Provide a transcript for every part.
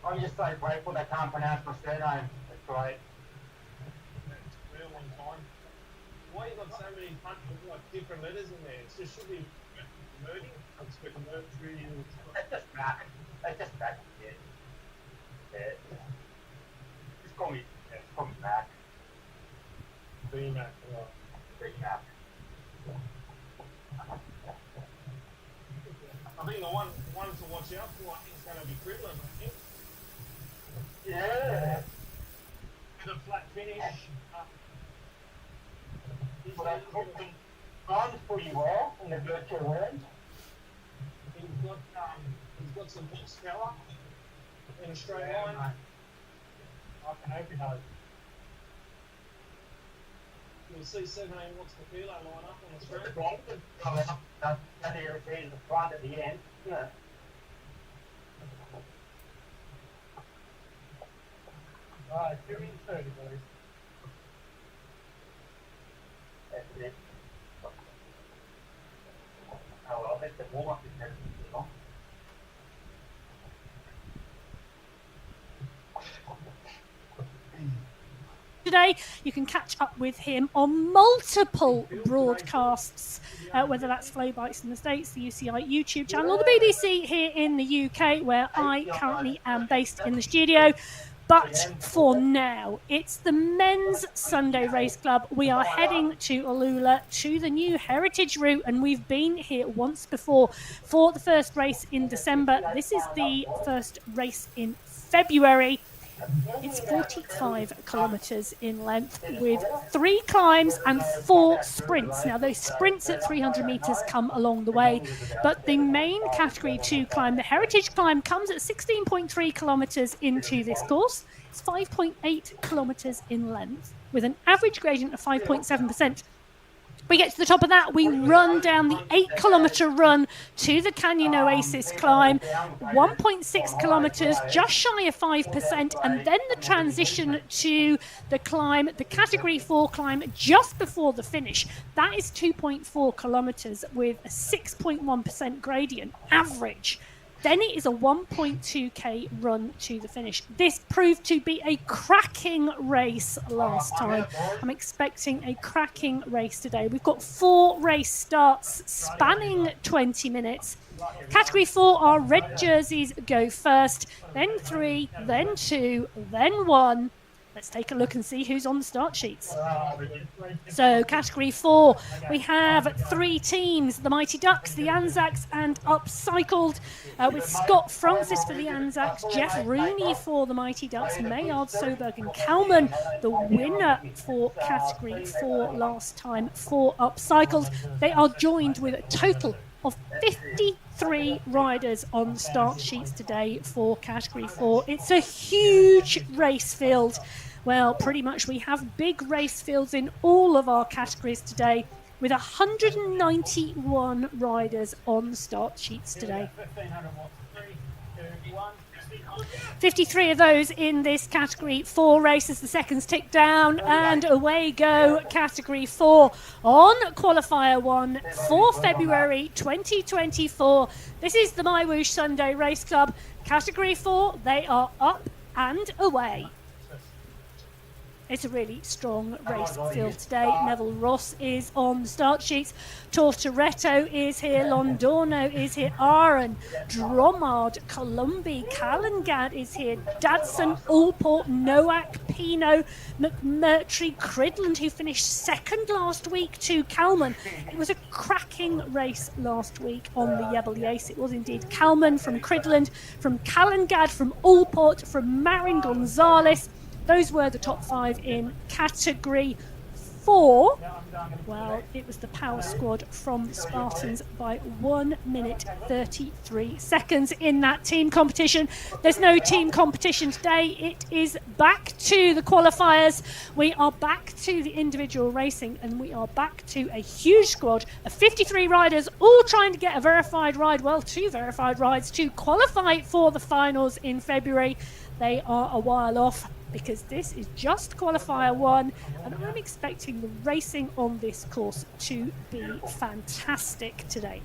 I'm just so grateful they can't pronounce my surname. That's right. It's a real long time. Why you got so many different letters in there? It just should be Murdy. I'm expecting Murdy. That's just Mac. That's just Mac. Yeah. Just call me Mac. B-Mac. B-Mac. I think the one to watch out for, I think, is going to be Cridland, I think. Yeah. With a flat finish. Well, that Cridland runs pretty well in the virtual world. He's got some horsepower in a straight line. I can hope he does. You'll see 17 watts per kilo line up on the screen. That area is the front at the end. Yeah. Alright, 2 in 30, boys. That's it. Oh well, that's the warm-up is never too long. Today, you can catch up with him on multiple broadcasts, whether that's Flow Bites in the States, the UCI YouTube channel, or the BBC here in the UK, where I currently am based in the studio. But for now, it's the Men's Sunday Race Club. We are heading to Alula, to the new Heritage Route, and we've been here once before for the first race in December. This is the first race in February. It's 45 kilometres in length with 3 climbs and 4 sprints. Now, those sprints at 300 metres come along the way, but the main Category 2 climb, the Heritage Climb, comes at 16.3 kilometres into this course. It's 5.8 kilometres in length with an average gradient of 5.7%. We get to the top of that, we run down the 8-kilometre run to the Canyon Oasis climb, 1.6 kilometres, just shy of 5%, and then the transition to the climb, the Category 4 climb, just before the finish. That is 2.4 kilometres with a 6.1% gradient average. Then it is a 1.2k run to the finish. This proved to be a cracking race last time. I'm expecting a cracking race today. We've got 4 race starts spanning 20 minutes. Category 4, our red jerseys go first, then 3, then 2, then 1. Let's take a look and see who's on the start sheets. So, Category 4, we have 3 teams, the Mighty Ducks, the Anzacs, and Upcycled, with Scott Francis for the Anzacs, Jeff Rooney for the Mighty Ducks, Maynard Soberg and Kalman, the winner for Category 4 last time for Upcycled. They are joined with a total of 53 riders on the start sheets today for Category 4. It's a huge race field. Well, pretty much we have big race fields in all of our categories today, with 191 riders on the start sheets today. 53 of those in this Category 4 race as the seconds tick down, and away go Category 4 on Qualifier 1 for February 2024. This is the MyWhoosh Sunday Race Club. Category 4, they are up and away. It's a really strong race field today. Neville Ross is on the start sheets. Tortoretto is here. Londorno is here. Aaron, Dromard, Columbi, Callangad is here. Dadson, Allport, Nowak, Pino, McMurtry, Cridland, who finished second last week to Kalman. It was a cracking race last week on the Yebble Yace. It was indeed. Kalman from Cridland, from Callangad, from Allport, from Marin Gonzalez. Those were the top 5 in Category 4. Well, it was the power squad from the Spartans by 1 minute 33 seconds in that team competition. There's no team competition today. It is back to the qualifiers. We are back to the individual racing, and we are back to a huge squad of 53 riders, all trying to get a verified ride, well, 2 verified rides to qualify for the finals in February. They are a while off. because this is just qualifier 1, and I'm expecting the racing on this course to be fantastic today.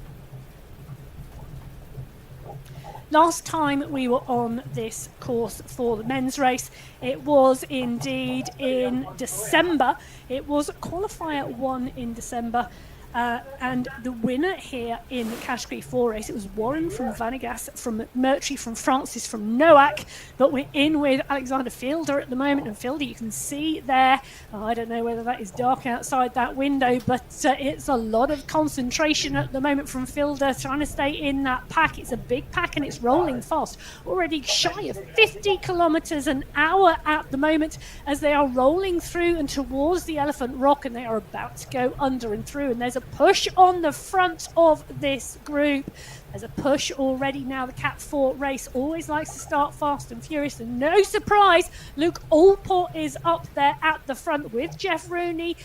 Last time we were on this course for the men's race, it was indeed in December. It was qualifier 1 in December. And the winner here in the Category 4 race, it was Warren from Vanegas, from Mercury, from Francis, from Noack, but we're in with Alexander Fielder at the moment, and Fielder you can see there, I don't know whether that is dark outside that window, but it's a lot of concentration at the moment from Fielder, trying to stay in that pack. It's a big pack and it's rolling fast, already shy of 50 kilometres an hour at the moment as they are rolling through and towards the Elephant Rock, and they are about to go under and through, and there's a push on the front of this group. There's a push already now. The Cat 4 race always likes to start fast and furious, and no surprise, Luke Allport is up there at the front with Jeff Rooney.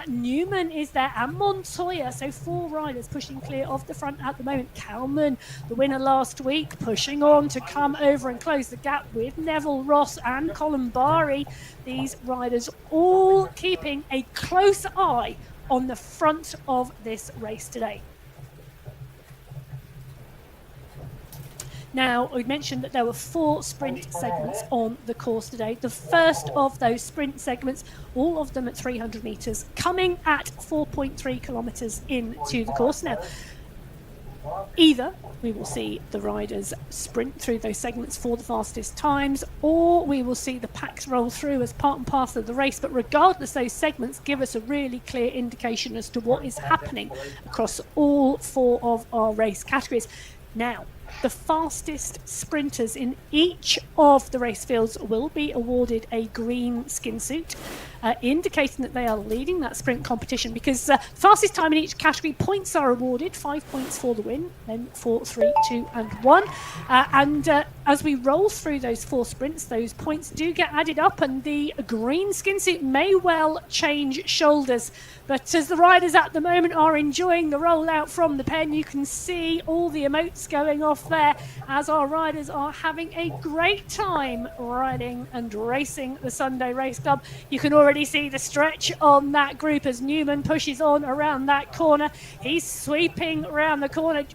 Newman is there and Montoya, so 4 riders pushing clear of the front at the moment. Kalman, the winner last week, pushing on to come over and close the gap with Neville Ross and Colin Barry. These riders all keeping a close eye on the front of this race today. Now, we mentioned that there were 4 sprint segments on the course today. The first of those sprint segments, all of them at 300 metres, coming at 4.3 kilometres into the course. Now, either we will see the riders sprint through those segments for the fastest times, or we will see the packs roll through as part and parcel of the race. But regardless, those segments give us a really clear indication as to what is happening across all 4 of our race categories. Now, the fastest sprinters in each of the race fields will be awarded a green skin suit, indicating that they are leading that sprint competition, because fastest time in each category, points are awarded, 5 points for the win, then 4, 3, 2 and 1. As we roll through those 4 sprints, those points do get added up, and the green skin suit may well change shoulders. But as the riders at the moment are enjoying the rollout from the pen, you can see all the emotes going off there as our riders are having a great time riding and racing the Sunday Race Club. You can already see the stretch on that group as Newman pushes on around that corner. He's sweeping around the corner,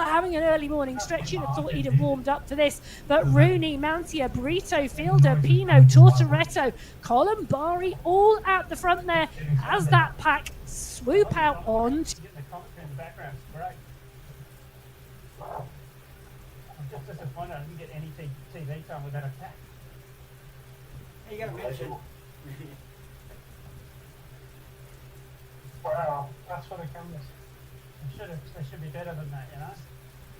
having an early morning stretch. You'd have thought he'd have warmed up for this. But Rooney, Mountier, Brito, Fielder, Pino, Tortoretto, Colin Barry, all at the front there as that pack swoop out on. Getting the commentary in the background, great. I'm just disappointed I didn't get any TV time with that attack. You got to mention. Wow, that's for the cameras. They should be better than that, you know?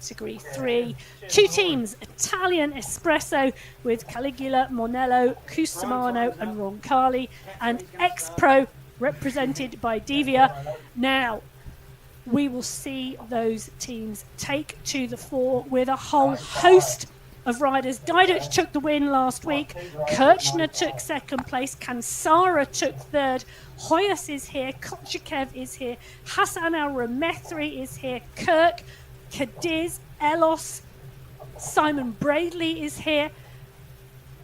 Category 3, 2 teams, Italian Espresso with Caligula, Monello, Cusimano and Roncalli, and X-Pro represented by Devia. Now, we will see those teams take to the fore with a whole host of riders. Diduch took the win last week. Kirchner took 2nd place. Kansara took 3rd. Hoyas is here. Kochakev is here. Hassan Al-Ramethri is here. Kirk, Cadiz, Elos, Simon Bradley is here.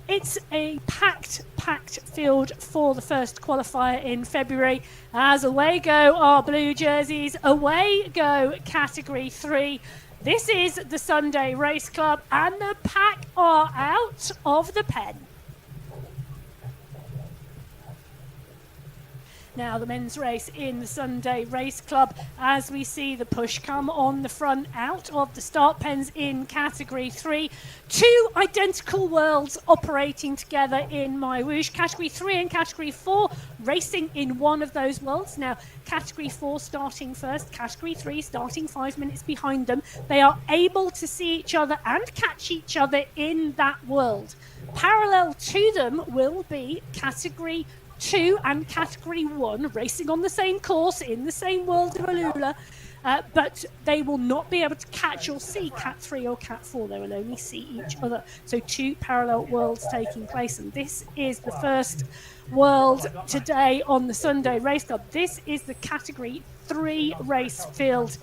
It's a packed field for the first qualifier in February. As away go our blue jerseys, away go Category 3. This is the Sunday Race Club, and the pack are out of the pen. Now the men's race in the Sunday Race Club, as we see the push come on the front out of the start pens in Category 3. 2 identical worlds operating together in MyWhoosh. Category 3 and Category 4 racing in one of those worlds. Now Category 4 starting first, Category 3 starting 5 minutes behind them. They are able to see each other and catch each other in that world. Parallel to them will be Category 2 and Category 1 racing on the same course in the same world of Alula, but they will not be able to catch or see Cat 3 or Cat 4. They will only see each other. So 2 parallel worlds taking place, and this is the first world today on the Sunday Race Club. This is the Category 3 race field.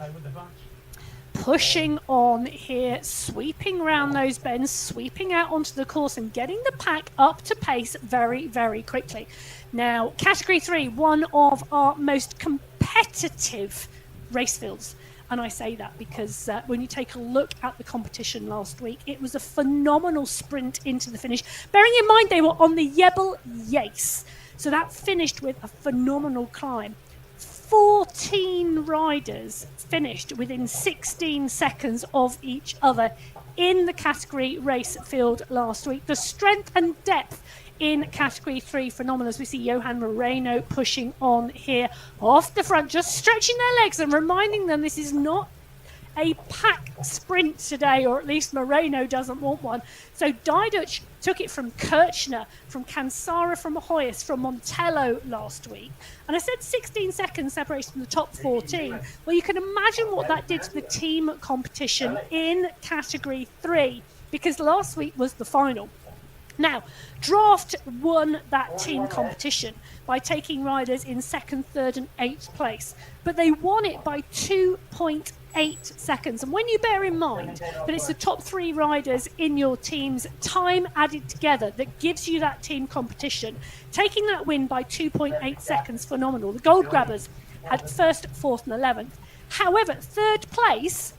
pushing on here, sweeping around those bends, sweeping out onto the course and getting the pack up to pace very, very quickly. Now, Category 3, one of our most competitive race fields. And I say that because when you take a look at the competition last week, it was a phenomenal sprint into the finish. Bearing in mind they were on the Jebel Yace. So that finished with a phenomenal climb. 14 riders finished within 16 seconds of each other in the category race field last week. The strength and depth in Category 3 phenomenal, as we see Johan Moreno pushing on here off the front, just stretching their legs and reminding them this is not a pack sprint today, or at least Moreno doesn't want one. So Diduch took it from Kirchner, from Cansara, from Hoyas, from Montello last week. And I said 16 seconds separation from the top 14. Well, you can imagine what that did to the team competition in Category 3, because last week was the final. Now, Draft won that team competition by taking riders in 2nd, 3rd and 8th place, but they won it by 2.8 seconds. And when you bear in mind that it's the top 3 riders in your team's time added together that gives you that team competition, taking that win by 2.8 seconds, phenomenal. The gold grabbers had 1st, 4th and 11th. However, 3rd place,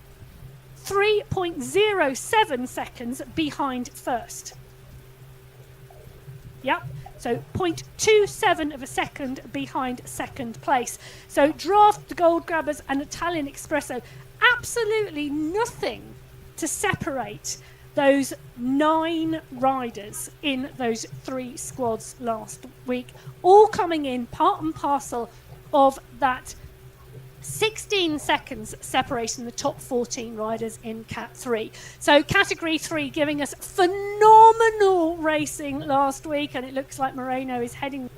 3.07 seconds behind 1st. Yep, so 0.27 of a second behind 2nd place. So Draft, the gold grabbers and Italian Espresso, absolutely nothing to separate those 9 riders in those 3 squads last week, all coming in part and parcel of that 16 seconds separation the top 14 riders in Cat 3. So Category 3 giving us phenomenal racing last week, and it looks like Moreno is heading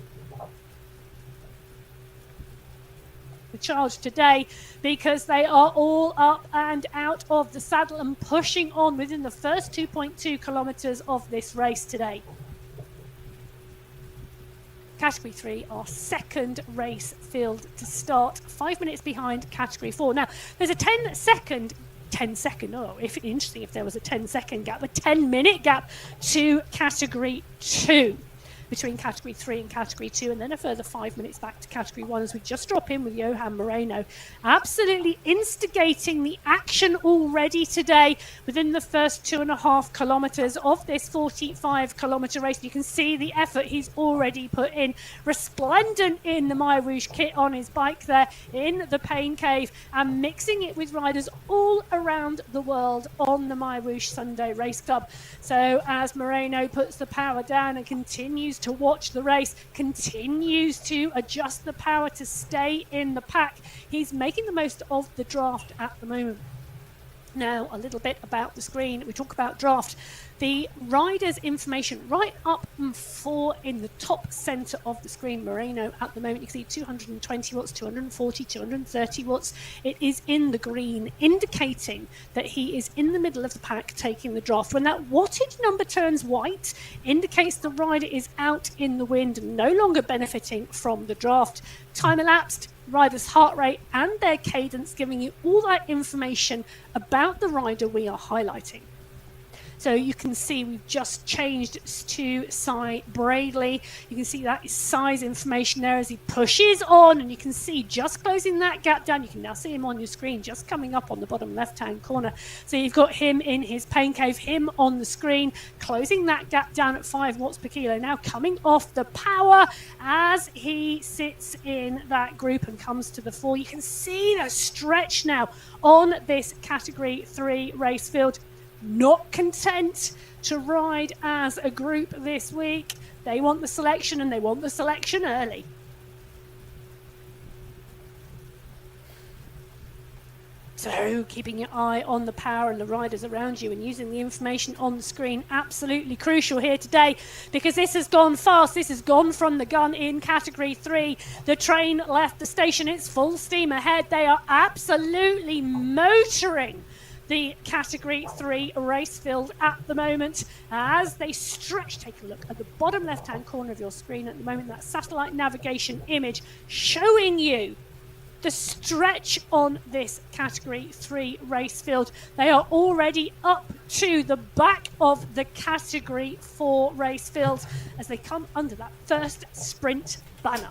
the charge today, because they are all up and out of the saddle and pushing on within the first 2.2 kilometres of this race today. Category 3, our 2nd race field to start, 5 minutes behind Category 4. Now, there's a 10 second, interesting if there was a 10-second gap, a 10-minute gap to Category 2. Between Category 3 and Category 2, and then a further 5 minutes back to Category 1 as we just drop in with Johan Moreno. Absolutely instigating the action already today within the first 2.5 kilometres of this 45-kilometre race. You can see the effort he's already put in. Resplendent in the MyWhoosh kit on his bike there in the Pain Cave, and mixing it with riders all around the world on the MyWhoosh Sunday Race Club. So as Moreno puts the power down and continues to watch the race, continues to adjust the power to stay in the pack, he's making the most of the draft at the moment. Now, a little bit about the screen. We talk about draft. The rider's information right up in the top centre of the screen. Moreno at the moment, you can see 220 watts, 240, 230 watts. It is in the green, indicating that he is in the middle of the pack taking the draft. When that wattage number turns white, indicates the rider is out in the wind and no longer benefiting from the draft. Time elapsed, rider's heart rate and their cadence, giving you all that information about the rider we are highlighting. So you can see we've just changed to Cy Bradley. You can see that is Cy's information there as he pushes on, and you can see just closing that gap down. You can now see him on your screen, just coming up on the bottom left-hand corner. So you've got him in his Pain Cave, him on the screen, closing that gap down at 5 watts per kilo. Now coming off the power as he sits in that group and comes to the fore. You can see the stretch now on this Category 3 race field. Not content to ride as a group this week. They want the selection, and they want the selection early. So keeping your eye on the power and the riders around you and using the information on the screen, absolutely crucial here today, because this has gone fast. This has gone from the gun in Category 3. The train left the station. It's full steam ahead. They are absolutely motoring the Category 3 race field at the moment as they stretch. Take a look at the bottom left-hand corner of your screen at the moment, that satellite navigation image showing you the stretch on this Category 3 race field. They are already up to the back of the Category 4 race field as they come under that first sprint banner.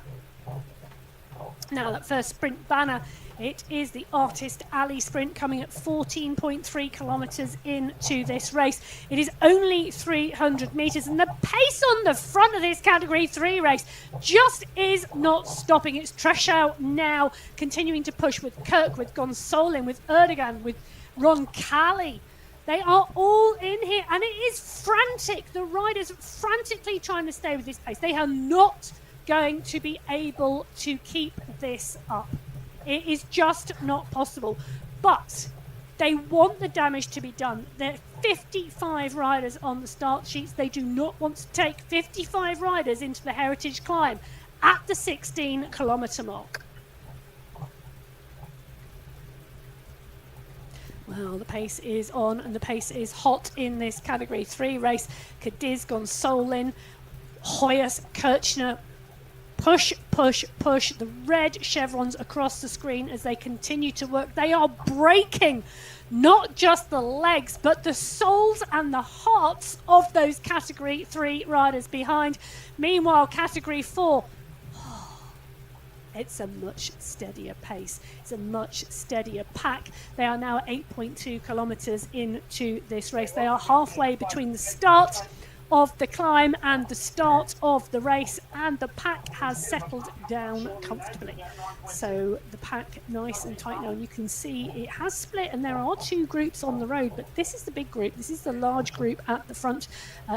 Now, that first sprint banner, it is the Artist Alley Sprint coming at 14.3 kilometres into this race. It is only 300 metres, and the pace on the front of this Category 3 race just is not stopping. It's Treschau now continuing to push with Kirk, with Gonsolin, with Erdogan, with Roncalli. They are all in here, and it is frantic. The riders frantically trying to stay with this pace. They are not going to be able to keep this up. It is just not possible. But they want the damage to be done. There are 55 riders on the start sheets. They do not want to take 55 riders into the Heritage Climb at the 16-kilometre mark. Well, the pace is on and the pace is hot in this Category 3 race. Cadiz, Gonsolin, Hoyas, Kirchner, push, push, push. The red chevrons across the screen as they continue to work. They are breaking not just the legs, but the souls and the hearts of those Category 3 riders behind. Meanwhile, Category 4, it's a much steadier pace. It's a much steadier pack. They are now at 8.2 kilometres into this race. They are halfway between the start of the climb and the start of the race, and the pack has settled down comfortably. So the pack nice and tight now, and you can see it has split, and there are two groups on the road, but this is the big group. This is the large group at the front.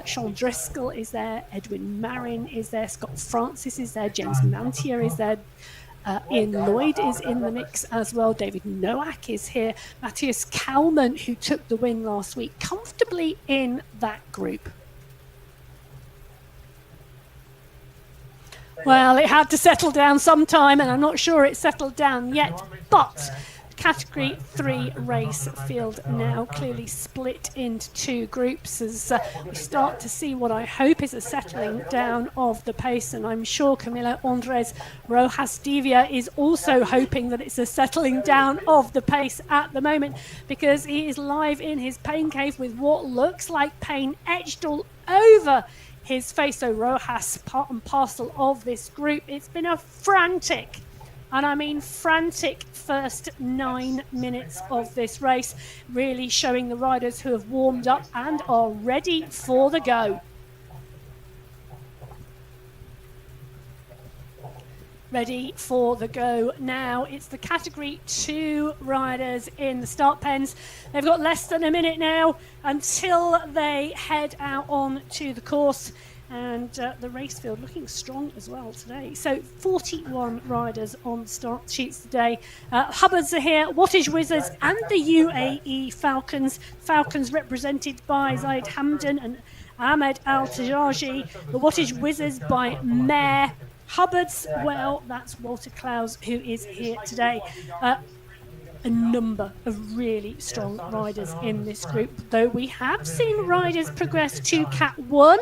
Sean Driscoll is there, Edwin Marin is there, Scott Francis is there, James Mantier is there, Ian Lloyd is in the mix as well. David Nowak is here. Matthias Kalman, who took the win last week, comfortably in that group. Well, it had to settle down sometime, and I'm not sure it's settled down yet, but Category 3 race field now clearly split into two groups as we start to see what I hope is a settling down of the pace, and I'm sure Camilo Andres Rojas Divia is also hoping that it's a settling down of the pace at the moment, because he is live in his pain cave with what looks like pain etched all over his face. So Rojas, part and parcel of this group. It's been a frantic, and I mean frantic, first 9 minutes of this race, really showing the riders who have warmed up and are ready for the go. Ready for the go now. It's the Category 2 riders in the start pens. They've got less than a minute now until they head out on to the course, and the race field looking strong as well today. So 41 riders on start sheets today. Hubbards are here, Wattage Wizards and the UAE Falcons. Falcons represented by Zaid Hamdan and Ahmed Al-Tajaji. The Wattage Wizards by Mayor. Hubbards, well, that's Walter Klaus, who is here today. A number of really strong riders in this group, though we have seen riders progress to Cat 1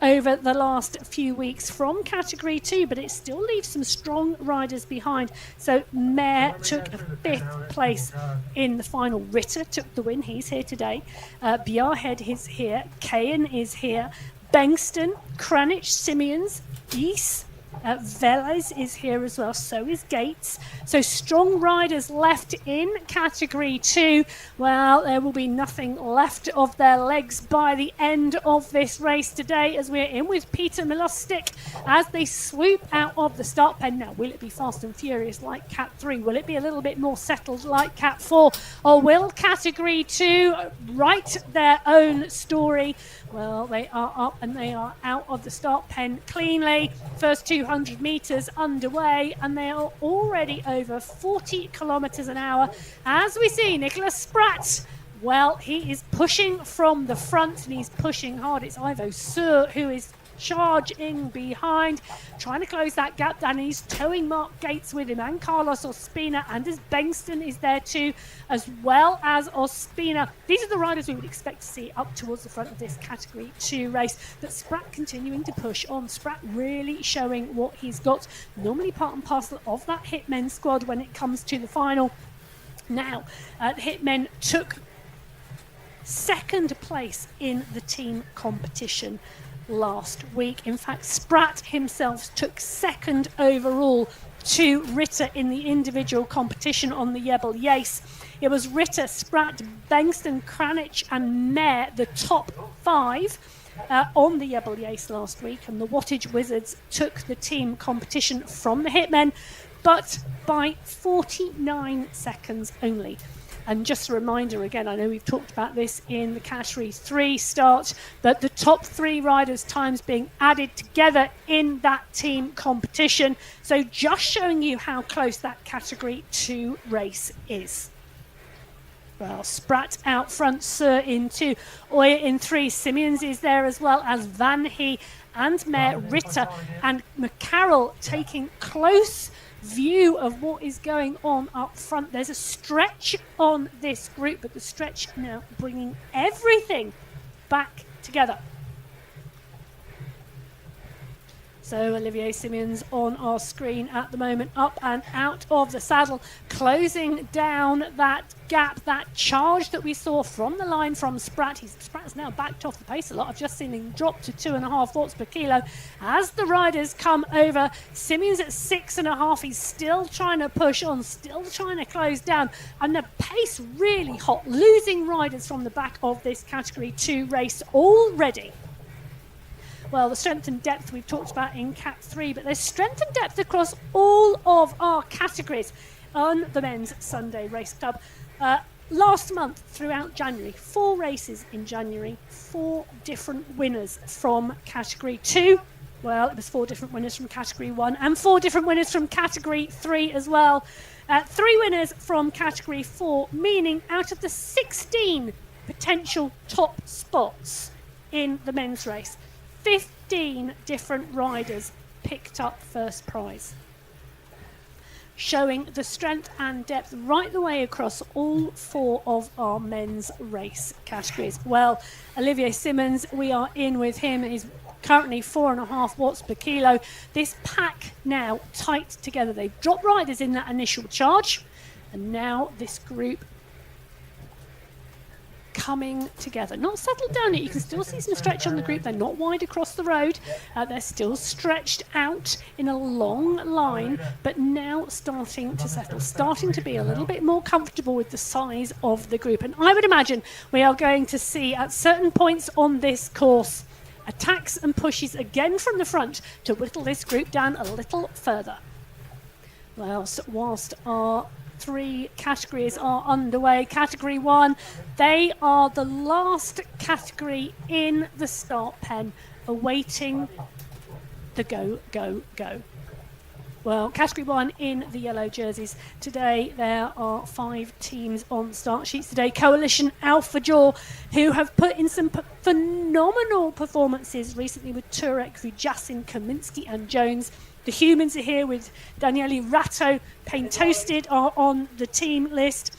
over the last few weeks from Category 2, but it still leaves some strong riders behind. So Mayer took a 5th place in the final. Ritter took the win, he's here today. Bjarhead is here, Cahan is here, Bengston, Kranich, Simeons, East, Velez is here as well, so is Gates. So strong riders left in Category 2. Well, there will be nothing left of their legs by the end of this race today, as we're in with Peter Milostic as they swoop out of the start pen. Now, will it be fast and furious like Cat 3? Will it be a little bit more settled like Cat 4? Or will Category 2 write their own story? Well, they are up and they are out of the start pen cleanly. First 200 metres underway, and they are already over 40 kilometres an hour. As we see, Nicholas Spratt, well, he is pushing from the front and he's pushing hard. It's Ivo Sur who is charging behind, trying to close that gap down. He's towing Mark Gates with him, and Carlos Ospina. Anders Bengtsson is there too, as well as Ospina. These are the riders we would expect to see up towards the front of this Category 2 race. But Spratt continuing to push on. Spratt really showing what he's got. Normally part and parcel of that Hitmen squad when it comes to the final. Now, the Hitmen took second place in the team competition last week. In fact, Spratt himself took second overall to Ritter in the individual competition on the Jebel Yace. It was Ritter, Spratt, Bengston, Kranich and Mayer, the top 5 on the Jebel Yace last week, and the Wattage Wizards took the team competition from the Hitmen, but by 49 seconds only. And just a reminder again, I know we've talked about this in the Category 3 start, but the top 3 riders' times being added together in that team competition. So just showing you how close that Category 2 race is. Well, Spratt out front, Sir in 2, Oya in 3, Simeons is there as well as Van Hee and Mayer, Ritter and McCarroll taking close view of what is going on up front. There's a stretch on this group, but the stretch now bringing everything back together. So Olivier Simeons on our screen at the moment, up and out of the saddle, closing down that gap, that charge that we saw from the line from Spratt. Spratt's now backed off the pace a lot. I've just seen him drop to 2.5 watts per kilo as the riders come over. Simeons at 6.5. He's still trying to push on, still trying to close down, and the pace really hot, losing riders from the back of this Category 2 race already. Well, the strength and depth we've talked about in Cat 3, but there's strength and depth across all of our categories on the Men's Sunday Race Club. Last month, throughout January, 4 races in January, 4 different winners from Category 2. Well, it was 4 different winners from Category 1 and 4 different winners from Category 3 as well. 3 winners from Category 4, meaning out of the 16 potential top spots in the men's race, 15 different riders picked up first prize, showing the strength and depth right the way across all 4 of our men's race categories. Well, Olivier Simmons, we are in with him. He's currently 4.5 watts per kilo. This pack now tight together. They've dropped riders in that initial charge, and now this group coming together. Not settled down yet. You can still see some stretch on the group. They're not wide across the road. They're still stretched out in a long line, but now starting to settle, starting to be a little bit more comfortable with the size of the group. And I would imagine we are going to see at certain points on this course attacks and pushes again from the front to whittle this group down a little further. Well, whilst our 3 categories are underway. Category 1, they are the last category in the start pen, awaiting the go, go, go. Well, Category 1 in the yellow jerseys. Today there are 5 teams on start sheets today. Coalition Alpha Jaw, who have put in some phenomenal performances recently with Turek, Vujassin, Kaminsky and Jones. The Humans are here with Daniele Ratto. Pain Toasted are on the team list.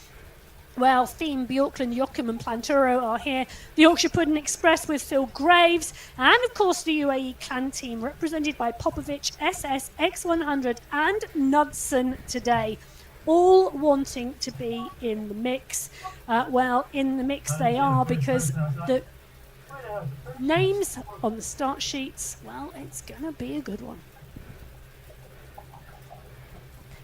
Well, Theme, Bjorkland, Joachim and Planturo are here. The Yorkshire Pudding Express with Phil Graves. And, of course, the UAE Clan team, represented by Popovic, SS, X100 and Knudsen today. All wanting to be in the mix. Well, in the mix they are, because the names on the start sheets, well, it's going to be a good one.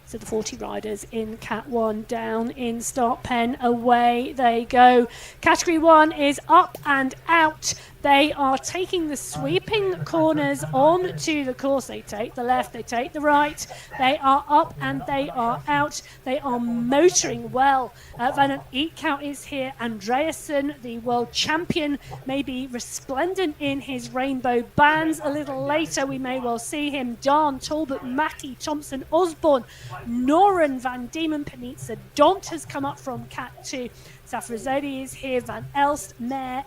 So the 40 riders in Cat 1 down in start pen. Away they go. Category 1 is up and out. They are taking the sweeping corners on to the course. They take the left, they take the right. They are up and they are out. They are motoring well. Van Eekhout is here. Andreasen, the world champion, may be resplendent in his rainbow bands. A little later, we may well see him. Darn, Talbot, Mackey, Thompson, Osborne, Noren, Van Diemen, Panizza, Dont has come up from Cat 2. Safrazodi is here, Van Elst, Nair,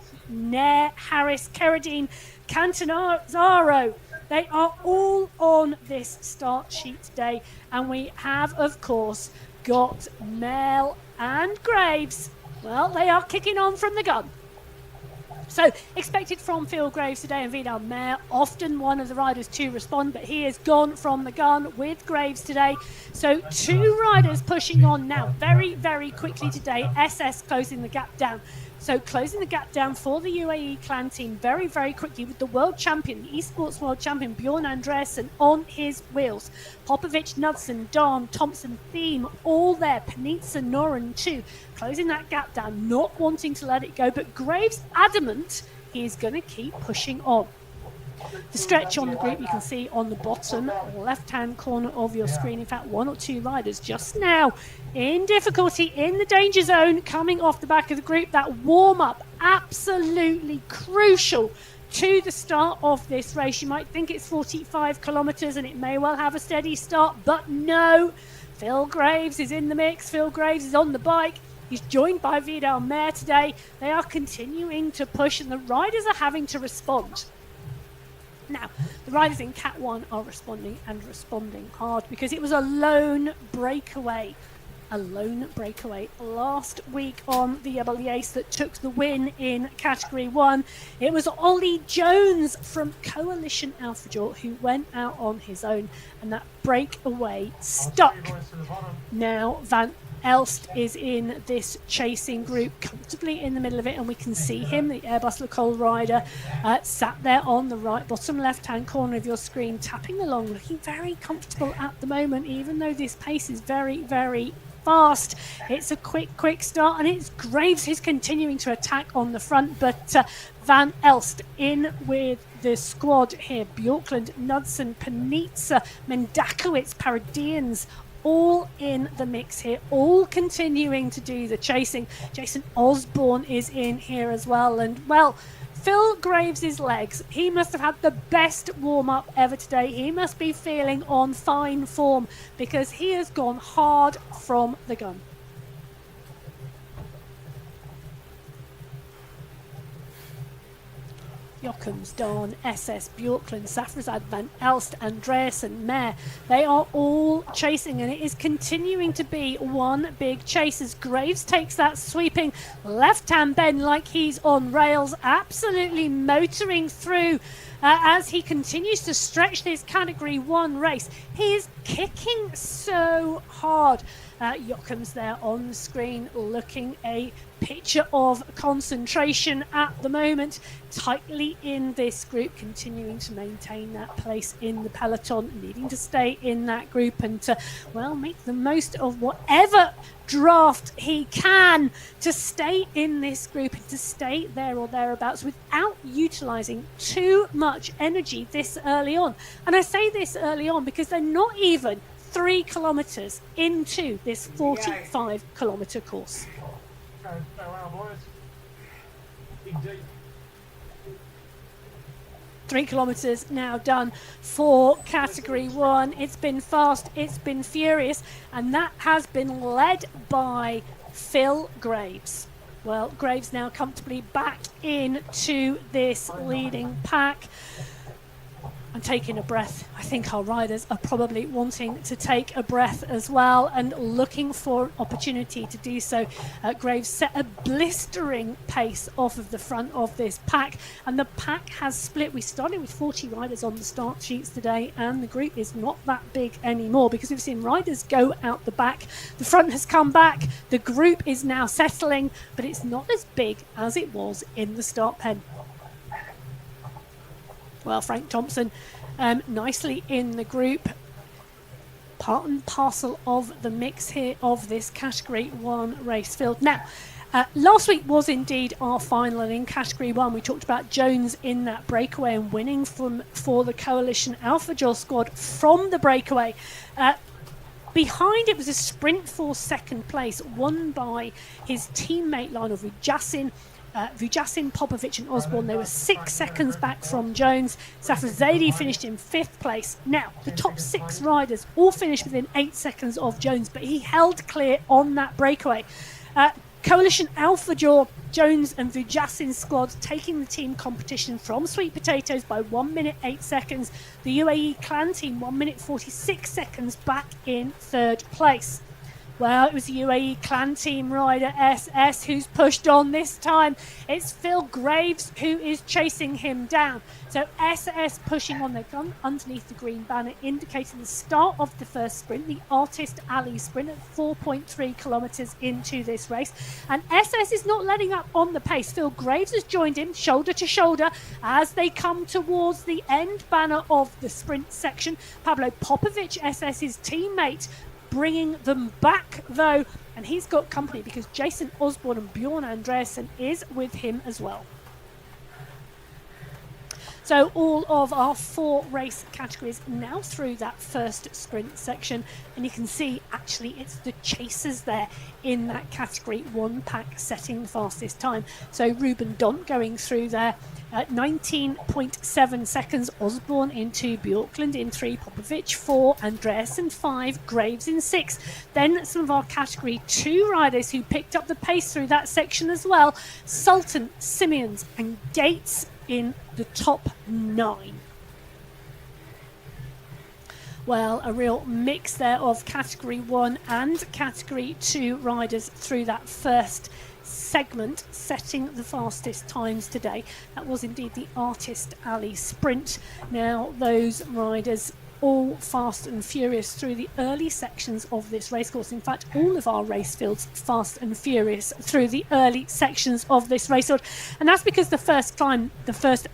Harris, Carradine, Cantanzaro. They are all on this start sheet today. And we have, of course, got Mel and Graves. Well, they are kicking on from the gun. So, expected from Phil Graves today and Vidal Mayer, often one of the riders to respond, but he has gone from the gun with Graves today. So, 2 riders pushing on now very, very quickly today. SS closing the gap down. So, closing the gap down for the UAE clan team very, very quickly with the world champion, the esports world champion, Bjorn Andreasen on his wheels. Popovic, Knudsen, Dahn, Thompson, Thiem, all there. Panizza, Noren too. Closing that gap down, not wanting to let it go, but Graves adamant he is going to keep pushing on. The stretch on the group you can see on the bottom left-hand corner of your screen. In fact, 1 or 2 riders just now in difficulty, in the danger zone, coming off the back of the group. That warm-up, absolutely crucial to the start of this race. You might think it's 45 kilometres and it may well have a steady start, but no. Phil Graves is in the mix. Phil Graves is on the bike. He's joined by Vidal Mayer today. They are continuing to push and the riders are having to respond. Now, the riders in Cat 1 are responding and responding hard because it was a lone breakaway last week on the Yace that took the win in Category 1. It was Ollie Jones from Coalition Alpha who went out on his own, and that breakaway stuck. Now, Van Elst is in this chasing group comfortably in the middle of it, and we can see him, the Airbus LeCol rider, sat there on the right bottom left hand corner of your screen, tapping along, looking very comfortable at the moment, even though this pace is very, very fast. It's a quick start, and it's Graves who's continuing to attack on the front, but Van Elst in with the squad here. Bjorklund, Knudsen, Panizza, Mendakowicz, Paradians, all in the mix here, all continuing to do the chasing. Jason Osborne is in here as well, and well, Phil Graves' legs, he must have had the best warm-up ever today. He must be feeling on fine form because he has gone hard from the gun. Jochems, Dahn, SS, Bjorklund, Safrazad, Van Elst, Andreasen, Mayer. They are all chasing, and it is continuing to be one big chase as Graves takes that sweeping left-hand bend like he's on rails, absolutely motoring through as he continues to stretch this Category 1 race. He is kicking so hard. Jochems there on the screen looking a picture of concentration at the moment, tightly in this group, continuing to maintain that place in the peloton, needing to stay in that group and to, well, make the most of whatever draft he can to stay in this group and to stay there or thereabouts without utilising too much energy this early on. And I say this early on because they're not even 3 kilometres into this 45 kilometre course. Go around, boys. Big deep. 3 kilometres now done for Category 1. It's been fast, it's been furious, and that has been led by Phil Graves. Well, Graves now comfortably back into this leading pack. I'm taking a breath. I think our riders are probably wanting to take a breath as well and looking for an opportunity to do so. Graves set a blistering pace off of the front of this pack, and the pack has split. We started with 40 riders on the start sheets today, and the group is not that big anymore because we've seen riders go out the back. The front has come back. The group is now settling, but it's not as big as it was in the start pen. Well, Frank Thompson nicely in the group, part and parcel of the mix here of this Category 1 race field. Now, last week was indeed our final, and in Category 1 we talked about Jones in that breakaway and winning for the Coalition Alpha Joel squad from the breakaway. Behind it was a sprint for second place, won by his teammate line of Vujasin, Popovic and Osborne. They were 6 seconds back from Jones. Safrazadi finished in 5th place. Now, the top 6 riders all finished within 8 seconds of Jones, but he held clear on that breakaway. Coalition Alpha Jaw, Jones and Vujasin's squad taking the team competition from Sweet Potatoes by 1 minute 8 seconds. The UAE Clan team 1 minute 46 seconds back in third place. Well, it was the UAE Clan team rider SS who's pushed on this time. It's Phil Graves who is chasing him down. So SS pushing on their gun underneath the green banner, indicating the start of the first sprint, the Artist Alley sprint at 4.3 kilometres into this race. And SS is not letting up on the pace. Phil Graves has joined him shoulder to shoulder as they come towards the end banner of the sprint section. Pablo Popovic, SS's teammate, bringing them back though, and he's got company because Jason Osborne and Bjorn Andreasen is with him as well. So all of our 4 race categories now through that first sprint section, and you can see actually it's the chasers there in that category 1 pack setting the fastest time. So Ruben Dont going through there at 19.7 seconds, Osborne in 2, Bjorklund in 3, Popovic 4, Andreasen 5, Graves in 6. Then some of our category 2 riders who picked up the pace through that section as well, Sultan, Simeons and Gates in the top 9. Well, a real mix there of category 1 and category 2 riders through that first segment, setting the fastest times today. That was indeed the Artist Alley sprint. Now those riders all fast and furious through the early sections of this racecourse. In fact, all of our race fields fast and furious through the early sections of this race field. And that's because the first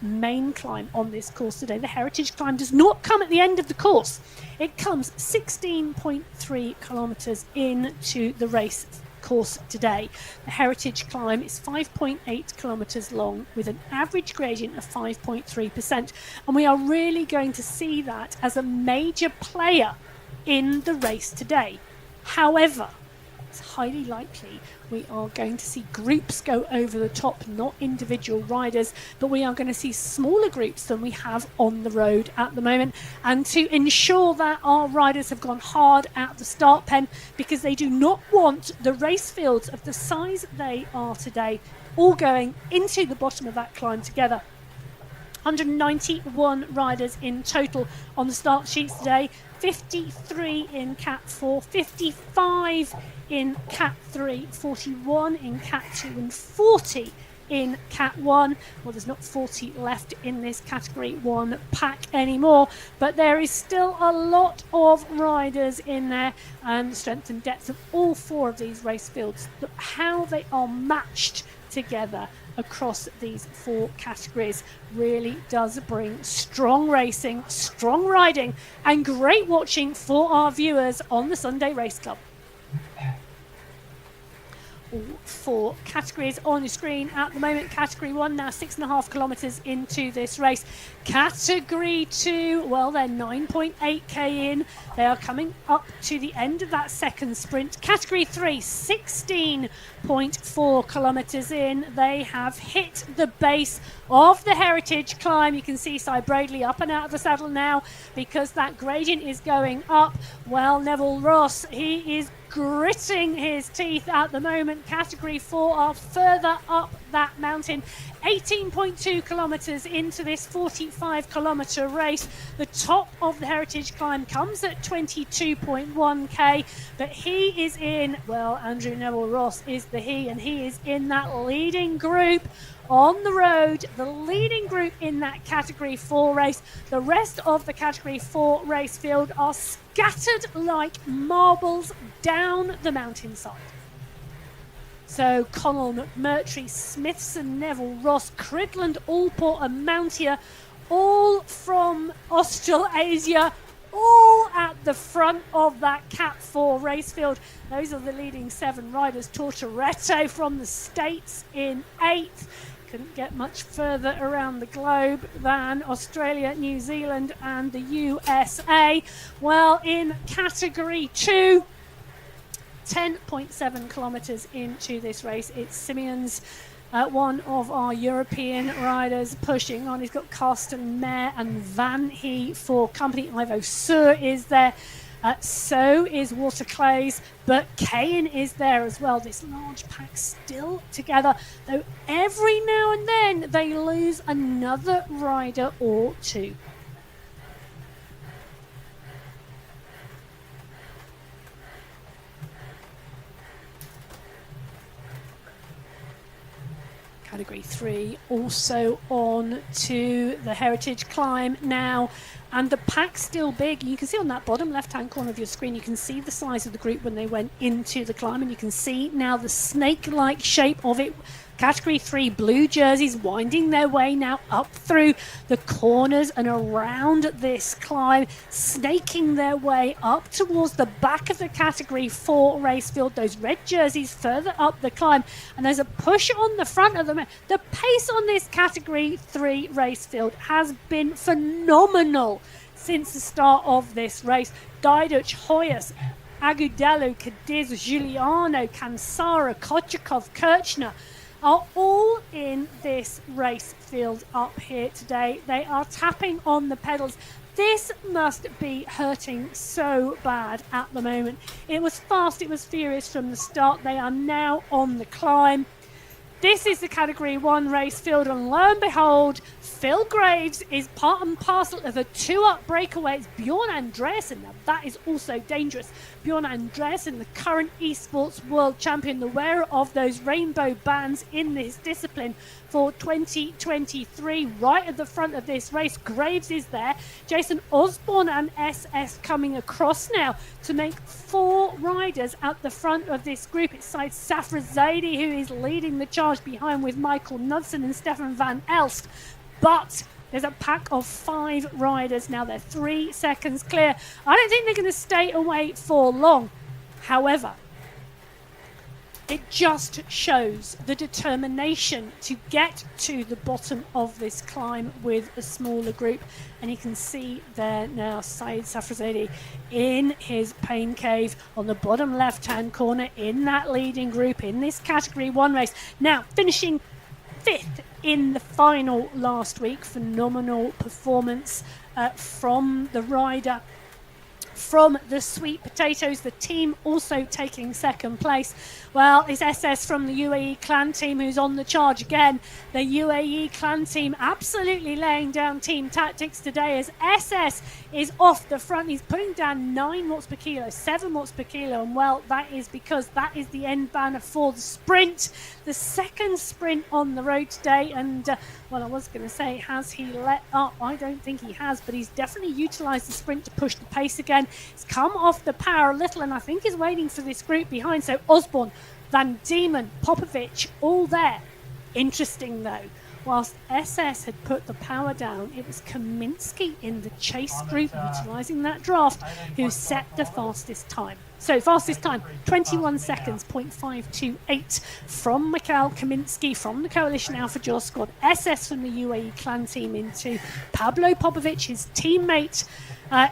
main climb on this course today, the Heritage Climb, does not come at the end of the course. It comes 16.3 kilometres into the race course today. The Heritage Climb is 5.8 kilometres long with an average gradient of 5.3%, and we are really going to see that as a major player in the race today. However, it's highly likely we are going to see groups go over the top, not individual riders, but we are going to see smaller groups than we have on the road at the moment. And to ensure that our riders have gone hard at the start pen, because they do not want the race fields of the size they are today all going into the bottom of that climb together. 191 riders in total on the start sheets today, 53 in Cat 4, 55 in Cat 3, 41 in Cat 2 and 40 in Cat 1. Well, there's not 40 left in this Category 1 pack anymore, but there is still a lot of riders in there, and the strength and depth of all 4 of these race fields, how they are matched together across these 4 categories really does bring strong racing, strong riding and great watching for our viewers on the Sunday Race Club. All 4 categories on your screen at the moment. Category 1 now 6.5 kilometres into this race. Category 2, well, they're 9.8k in. They are coming up to the end of that second sprint. Category 3, 16.4 kilometres in. They have hit the base of the Heritage Climb. You can see Cy Bradley up and out of the saddle now because that gradient is going up. Well, Neville Ross, he is gritting his teeth at the moment. Category 4 are further up that mountain. 18.2 kilometres into this 45 kilometre race. The top of the Heritage Climb comes at 22.1k, but he is in, well, Andrew Neville Ross is the he, and he is in that leading group on the road, the leading group in that Category 4 race. The rest of the Category 4 race field are scattered like marbles down the mountainside. So Connell, McMurtry, Smithson, Neville, Ross, Cridland, Allport and Mountier, all from Australasia, all at the front of that Cat 4 race field. Those are the leading 7 riders. Tortoretto from the States in 8th. Couldn't get much further around the globe than Australia, New Zealand and the USA. Well, in Category 2, 10.7 kilometres into this race, it's Simeons, one of our European riders, pushing on. He's got Karsten Mayer and Van He for company. Ivo Sur is there. So is Waterclays, but Kane is there as well. This large pack still together, though every now and then they lose another rider or two. Category 3 also on to the Heritage Climb now, and the pack's still big. You can see on that bottom left hand corner of your screen, you can see the size of the group when they went into the climb, and you can see now the snake-like shape of it. Category 3 blue jerseys winding their way now up through the corners and around this climb, snaking their way up towards the back of the Category 4 race field. Those red jerseys further up the climb, and there's a push on the front of them. The pace on this Category 3 race field has been phenomenal since the start of this race. Diduch, Hoyas, Agudelo, Cadiz, Giuliano, Kansara, Kochakov, Kirchner are all in this race field up here today. They are tapping on the pedals. This must be hurting so bad at the moment. It was fast, it was furious from the start. They are now on the climb. This is the Category 1 race field, and lo and behold, Phil Graves is part and parcel of a 2-up breakaway. It's Bjorn Andreasen. Now that is also dangerous. Bjorn Andreasen, the current esports world champion, the wearer of those rainbow bands in this discipline for 2023, right at the front of this race. Graves is there. Jason Osborne and SS coming across now to make 4 riders at the front of this group. It's Said Safrazadeh who is leading the charge behind with Michael Knudsen and Stefan van Elst. But there's a pack of 5 riders now. They're 3 seconds clear. I don't think they're going to stay away for long. However, it just shows the determination to get to the bottom of this climb with a smaller group. And you can see there now Said Safrazadeh in his pain cave on the bottom left-hand corner in that leading group in this Category 1 race. Now, finishing 5th in the final last week. Phenomenal performance from the rider from the Sweet Potatoes. The team also taking second place. Well, it's SS from the UAE clan team who's on the charge again. The UAE clan team absolutely laying down team tactics today as SS is off the front. He's putting down 9 watts per kilo, 7 watts per kilo, and well, that is because that is the end banner for the sprint. The second sprint on the road today, and well, I was going to say, has he let up? I don't think he has, but he's definitely utilised the sprint to push the pace again. He's come off the power a little, and I think is waiting for this group behind. So Osborne, Van Diemen, Popovic, all there. Interesting though, whilst SS had put the power down, it was Kaminsky in the chase group utilising that draft who set the fastest time. So fastest time, 21 seconds, 0.528 from Mikhail Kaminsky from the Coalition Alpha Jaw squad. SS from the UAE clan team into Pablo Popovic, his teammate,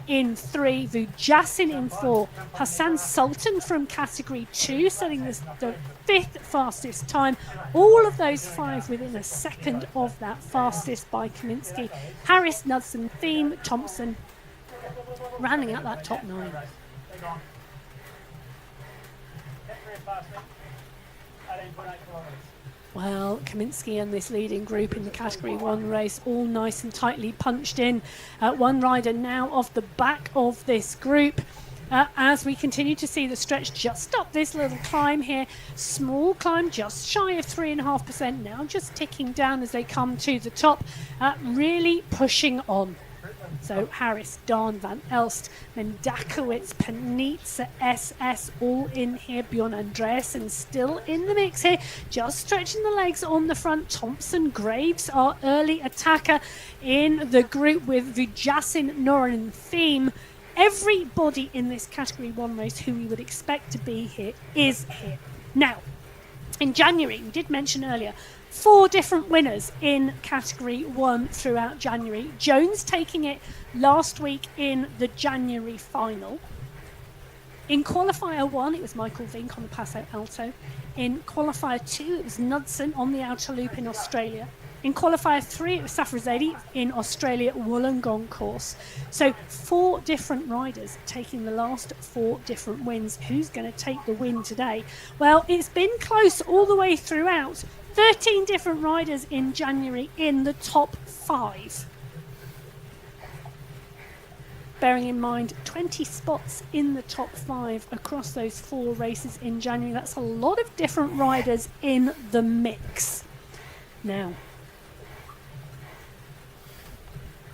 in 3, Vujasin in 4, Hassan Sultan from Category 2 setting the 5th fastest time. All of those 5 within a second of that fastest by Kaminsky. Harris, Knudsen, Thiem, Thompson rounding out that top 9. Well, Kaminsky and this leading group in the Category 1 race all nice and tightly punched in. One rider now off the back of this group as we continue to see the stretch just up this little climb here. Small climb, just shy of 3.5%, now just ticking down as they come to the top, really pushing on. So Harris, Dahn, Van Elst, Mendakowicz, Panitza, SS all in here. Bjorn Andreasen still in the mix here, just stretching the legs on the front. Thompson, Graves, our early attacker in the group with Vujasin, Noran and Thiem. Everybody in this Category 1 race who we would expect to be here is here. Now, in January, we did mention earlier, 4 different winners in Category 1 throughout January. Jones taking it last week in the January final. In Qualifier 1, it was Michael Vink on the Paso Alto. In Qualifier 2, it was Knudsen on the outer loop in Australia. In qualifier 3, it was Safrazadi in Australia Wollongong course. So 4 different riders taking the last 4 different wins. Who's going to take the win today? Well, it's been close all the way throughout. 13 different riders in January in the top 5. Bearing in mind 20 spots in the top 5 across those 4 races in January. That's a lot of different riders in the mix. Now,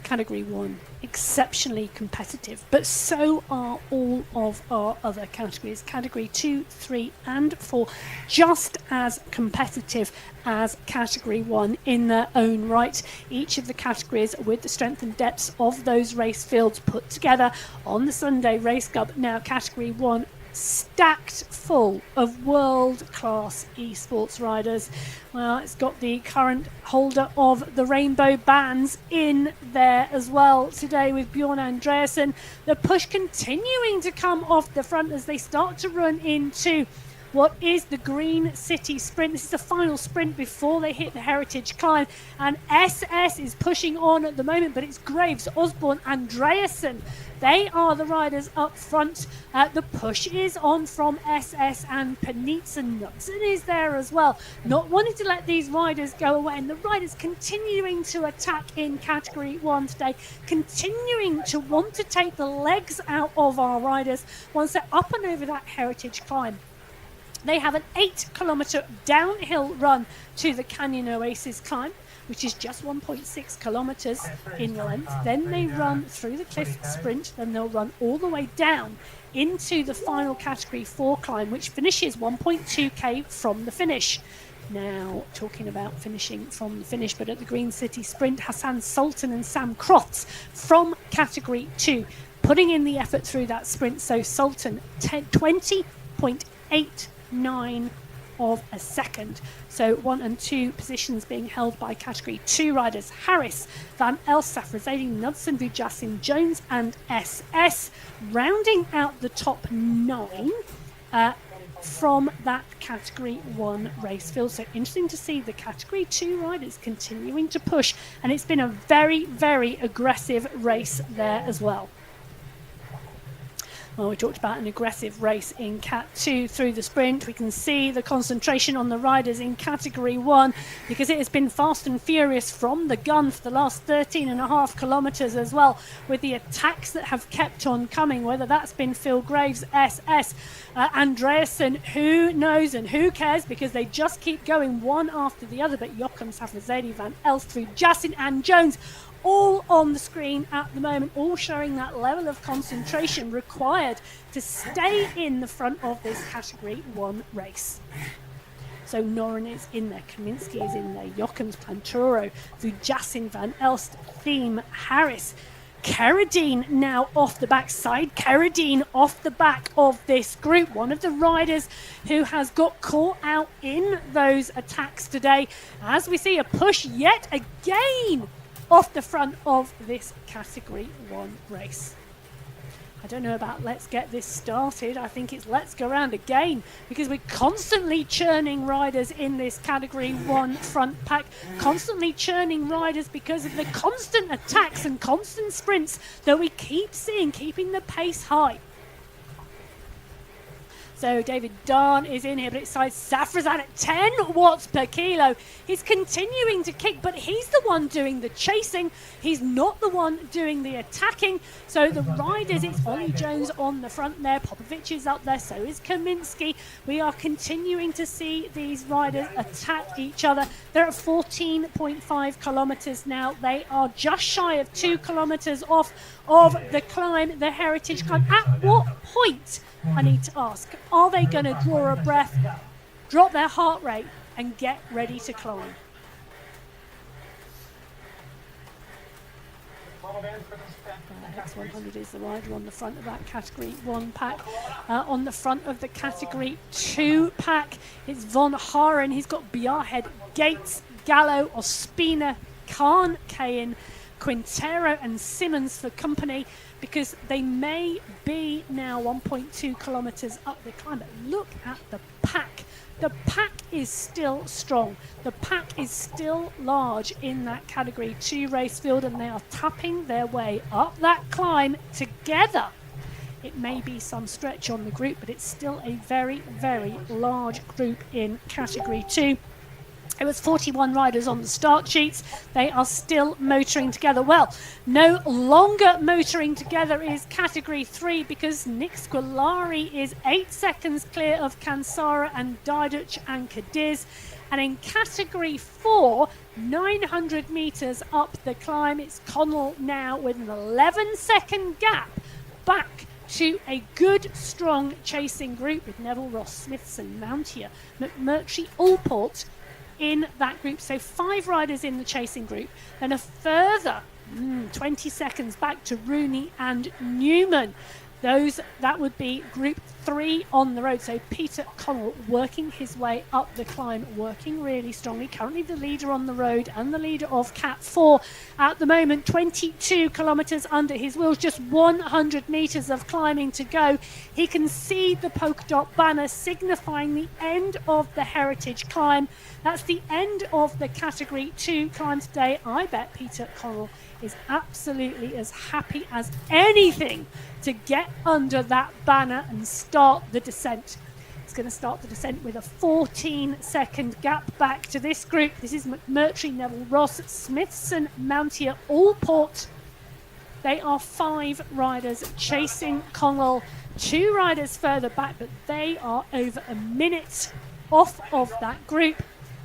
Category 1, exceptionally competitive, but so are all of our other categories. Category 2, 3 and 4, just as competitive as Category 1 in their own right. Each of the categories with the strength and depths of those race fields put together on the Sunday Race Cup. Now Category 1 stacked full of world-class esports riders. Well, it's got the current holder of the rainbow bands in there as well today with Bjorn Andreasen. The push continuing to come off the front as they start to run into what is the Green City Sprint. This is the final sprint before they hit the Heritage Climb, and SS is pushing on at the moment, but it's Graves, Osborne, Andreasen. They are the riders up front. The push is on from SS and Panitza. Knudsen is there as well, not wanting to let these riders go away, and the riders continuing to attack in Category 1 today, continuing to want to take the legs out of our riders once they're up and over that Heritage Climb. They have an 8-kilometre downhill run to the Canyon Oasis climb, which is just 1.6 kilometres in length. Then they run through the cliff sprint, then they'll run all the way down into the final Category 4 climb, which finishes 1.2k from the finish. Now, talking about finishing from the finish, but at the Green City Sprint, Hassan Sultan and Sam Crofts from Category 2 putting in the effort through that sprint. So Sultan 20.89 of a second. So 1 and 2 positions being held by Category 2 riders: Harris, Van Elst, Safrazadi, Knudsen, Vujasin, Jones and SS, rounding out the top 9 from that Category 1 race field. So interesting to see the Category 2 riders continuing to push, and it's been a very, very aggressive race there as well. Well, we talked about an aggressive race in Cat 2 through the sprint. We can see the concentration on the riders in Category 1 because it has been fast and furious from the gun for the last 13.5 kilometres as well, with the attacks that have kept on coming, whether that's been Phil Graves, SS, Andreasen, who knows and who cares, because they just keep going one after the other. But Joachim, Safrazadi, Van Elst, through Justin and Jones, all on the screen at the moment, all showing that level of concentration required to stay in the front of this Category 1 race. So Noren is in there, Kaminsky is in there, Jochems, Planturo, Vujasin, Van Elst, Thiem, Harris, Carradine now off the backside. Carradine off the back of this group, one of the riders who has got caught out in those attacks today, as we see a push yet again off the front of this Category 1 race. I don't know about let's get this started. I think it's let's go round again, because we're constantly churning riders in this Category 1 front pack, constantly churning riders because of the constant attacks and constant sprints that we keep seeing, keeping the pace high. So David Darn is in here, but it's size Safrazad at 10 watts per kilo. He's continuing to kick, but he's the one doing the chasing. He's not the one doing the attacking. So the riders, it's Ollie Jones on the front there. Popovic is up there, so is Kaminsky. We are continuing to see these riders attack each other. They're at 14.5 kilometres now. They are just shy of 2 kilometres off of the climb, the Heritage Climb. At what point, I need to ask, are they going to draw a breath, drop their heart rate and get ready to climb? X100 is the rider on the front of that Category 1 pack. On the front of the Category 2 pack, it's Von Haren. He's got Bjarhead, Gates, Gallo, Ospina, Khan, Kayan, Quintero and Simmons for company. because they may be now 1.2 kilometres up the climb. But look at the pack. The pack is still strong. The pack is still large in that Category 2 race field, and they are tapping their way up that climb together. It may be some stretch on the group, but it's still a very, very large group in Category 2. It was 41 riders on the start sheets. They are still motoring together. Well, no longer motoring together is Category 3 because Nick Squillari is 8 seconds clear of Kansara and Diduch and Cadiz. And in Category 4, 900 metres up the climb, it's Connell now with an 11-second gap back to a good, strong chasing group with Neville, Ross, Smithson, Mountier, McMurtry, Allport in that group. So 5 riders in the chasing group, then a further 20 seconds back to Rooney and Newman. That would be group 3 on the road. So Peter Connell working his way up the climb, working really strongly. Currently the leader on the road and the leader of Cat 4 at the moment. 22 kilometres under his wheels, just 100 metres of climbing to go. He can see the polka dot banner signifying the end of the heritage climb. That's the end of the Category 2 climb today. I bet Peter Connell is absolutely as happy as anything to get under that banner and start the descent. It's going to start the descent with a 14-second gap back to this group. This is McMurtry, Neville, Ross, Smithson, Mountier, Allport. They are 5 riders chasing Connell. 2 riders further back, but they are over a minute off of that group.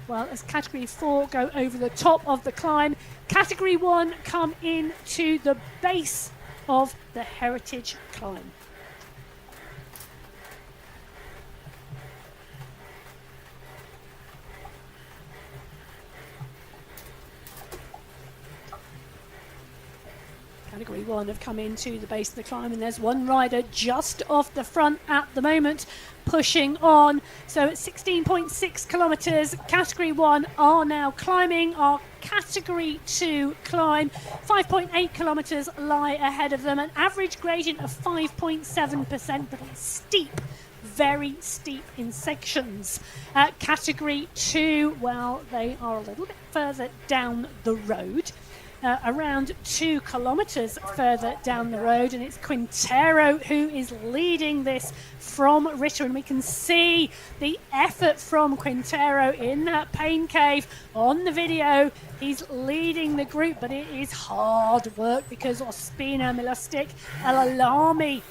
Well, as Category 4 go over the top of the climb, Category 1 come in to the base of the heritage climb. Category 1 have come into the base of the climb, and there's one rider just off the front at the moment pushing on. So at 16.6 kilometres, Category 1 are now climbing. Our Category 2 climb, 5.8 kilometres lie ahead of them, an average gradient of 5.7%, but it's steep, very steep in sections. Category 2, well, they are a little bit further down the road. Around 2 kilometres further down the road, and it's Quintero who is leading this from Ritter, and we can see the effort from Quintero in that pain cave on the video. He's leading the group, but it is hard work because Ospina, Milastic, El Alami,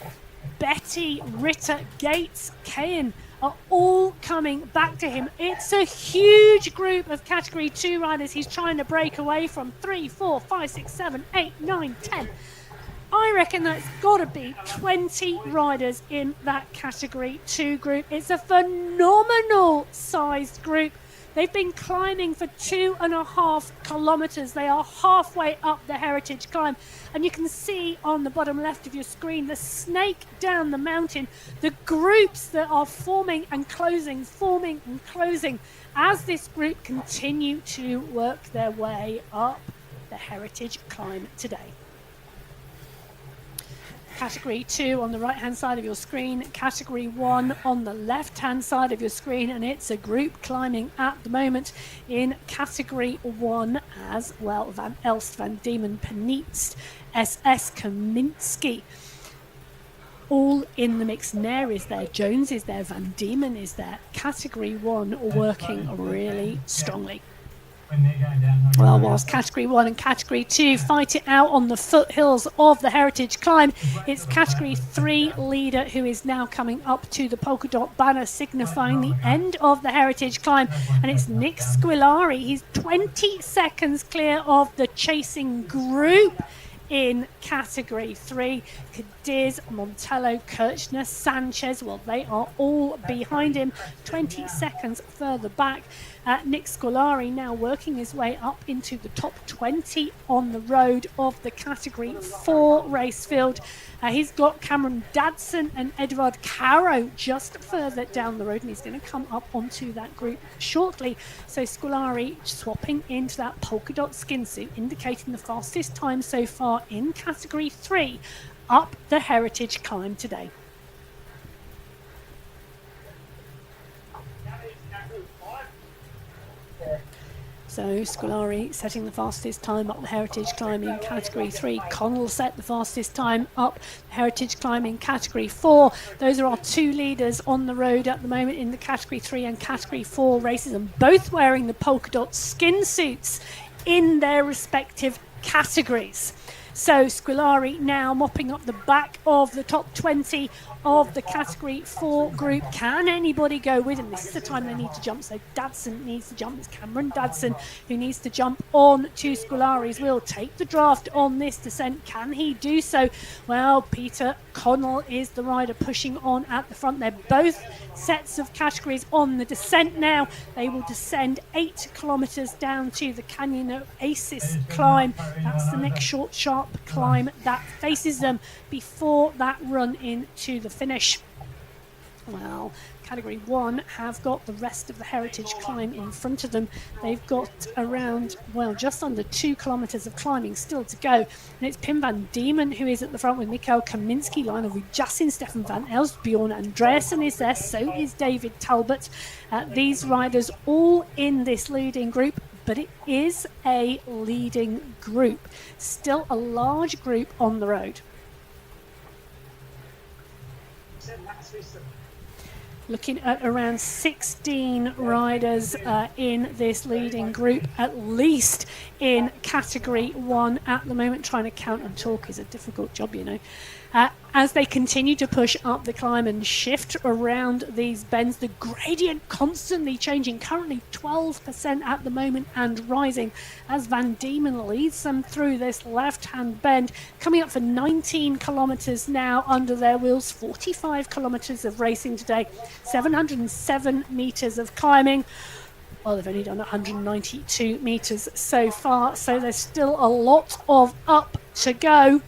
Betty, Ritter, Gates, Cahan are all coming back to him. It's a huge group of Category 2 riders he's trying to break away from. 3, 4, 5, 6, 7, 8, 9, 10. I reckon that's got to be 20 riders in that Category 2 group. It's a phenomenal sized group. They've been climbing for 2.5 kilometres. They are halfway up the heritage climb. And you can see on the bottom left of your screen the snake down the mountain, the groups that are forming and closing as this group continue to work their way up the heritage climb today. Category 2 on the right-hand side of your screen, Category 1 on the left-hand side of your screen, and it's a group climbing at the moment in Category 1 as well. Van Elst, Van Diemen, Panitz, SS, Kaminsky, all in the mix. Nair is there, Jones is there, Van Diemen is there. Category 1 working really strongly. Well, whilst Category 1 and Category 2 fight it out on the foothills of the heritage climb, it's Category 3 leader who is now coming up to the polka dot banner signifying the end of the heritage climb, and it's Nick Squillari. He's 20 seconds clear of the chasing group in Category 3. Cadiz, Montello, Kirchner, Sanchez, well, they are all behind him, 20 seconds further back. Nick Squillari now working his way up into the top 20 on the road of the Category 4 race field. He's got Cameron Dadson and Edward Caro just further down the road, and he's going to come up onto that group shortly. So Squillari swapping into that polka dot skin suit, indicating the fastest time so far in Category 3 up the heritage climb today. So Scolari setting the fastest time up the heritage climb in category 3. Connell set the fastest time up the heritage climb in category 4. Those are our two leaders on the road at the moment in the category 3 and category 4 races, and both wearing the polka dot skin suits in their respective categories. So Scolari now mopping up the back of the top 20 of the category 4 group. Can anybody go with him? This is the time they need to jump. So Dadson needs to jump. It's Cameron Dadson who needs to jump on to Scolari's wheel. Take the draft on this descent. Can he do so? Well, Peter Connell is the rider pushing on at the front. They're both sets of categories on the descent now. They will descend 8 kilometres down to the Canyon Oasis climb. That's the next short, sharp climb that faces them before that run into the finish. Well, category 1 have got the rest of the heritage climb in front of them. They've got around, well, just under 2 kilometres of climbing still to go. And it's Pim van Diemen who is at the front with Mikael Kaminski, Lionel Vujasin, Stefan van Els, Bjorn Andreasen is there, so is David Talbot. These riders all in this leading group, but it is a leading group. Still a large group on the road. Looking at around 16 riders in this leading group, at least in category 1 at the moment. Trying to count and talk is a difficult job, you know. As they continue to push up the climb and shift around these bends, the gradient constantly changing, currently 12% at the moment and rising as Van Diemen leads them through this left-hand bend, coming up for 19 kilometres now under their wheels, 45 kilometres of racing today, 707 metres of climbing. Well, they've only done 192 metres so far, so there's still a lot of up to go.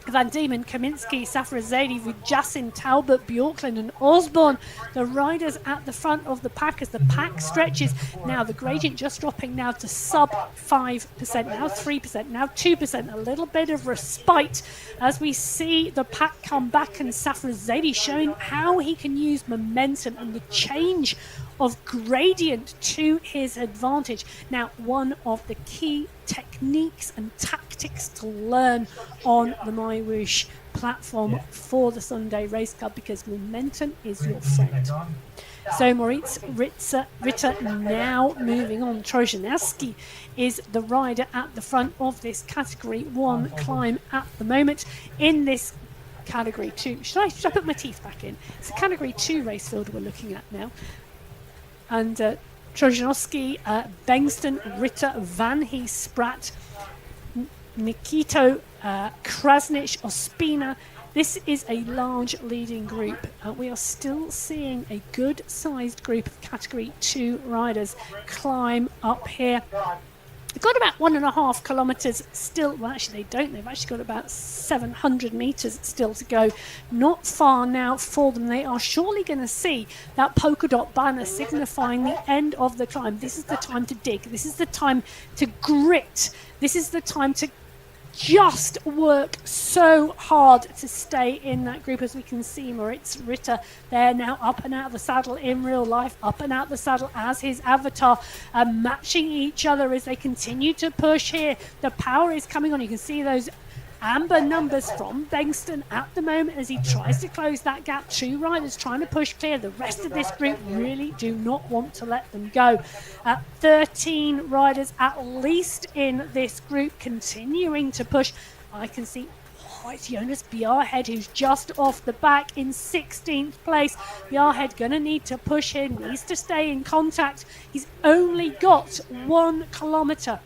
Van Diemen, Kaminski, Safrazadi, Vujasin, Talbot, Bjorklund and Osborne, the riders at the front of the pack as the pack stretches. Now the gradient just dropping now to sub 5%, now 3%, now 2%, a little bit of respite as we see the pack come back, and Safrazadi showing how he can use momentum and the change of gradient to his advantage. Now, one of the key techniques and tactics to learn on the MyWhoosh platform for the Sunday Race Club, because momentum is your friend. So Moritz Ritter now moving on. Trojanowski is the rider at the front of this category 1 climb at the moment. In this category 2, should I put my teeth back in? It's a category 2 race field we're looking at now. And Trojanowski, Bengston, Ritter, Van Hees, Spratt, Nikito, Krasnich, Ospina. This is a large leading group. We are still seeing a good-sized group of Category 2 riders climb up here. They've got about 1.5 kilometres still. Well, actually, they don't. They've actually got about 700 metres still to go. Not far now for them. They are surely going to see that polka dot banner signifying the end of the climb. This is the time to dig. This is the time to grit. This is the time to just work so hard to stay in that group. As we can see, Moritz Ritter there now up and out of the saddle in real life, up and out the saddle as his avatar, matching each other as they continue to push here. The power is coming on. You can see those amber numbers from Bengston at the moment as he tries to close that gap. 2 riders trying to push clear. The rest of this group really do not want to let them go. 13 riders at least in this group continuing to push. I can see it's Jonas Bjarhed who's just off the back in 16th place. Bjarhed going to need to push in, needs to stay in contact. He's only got 1 kilometre.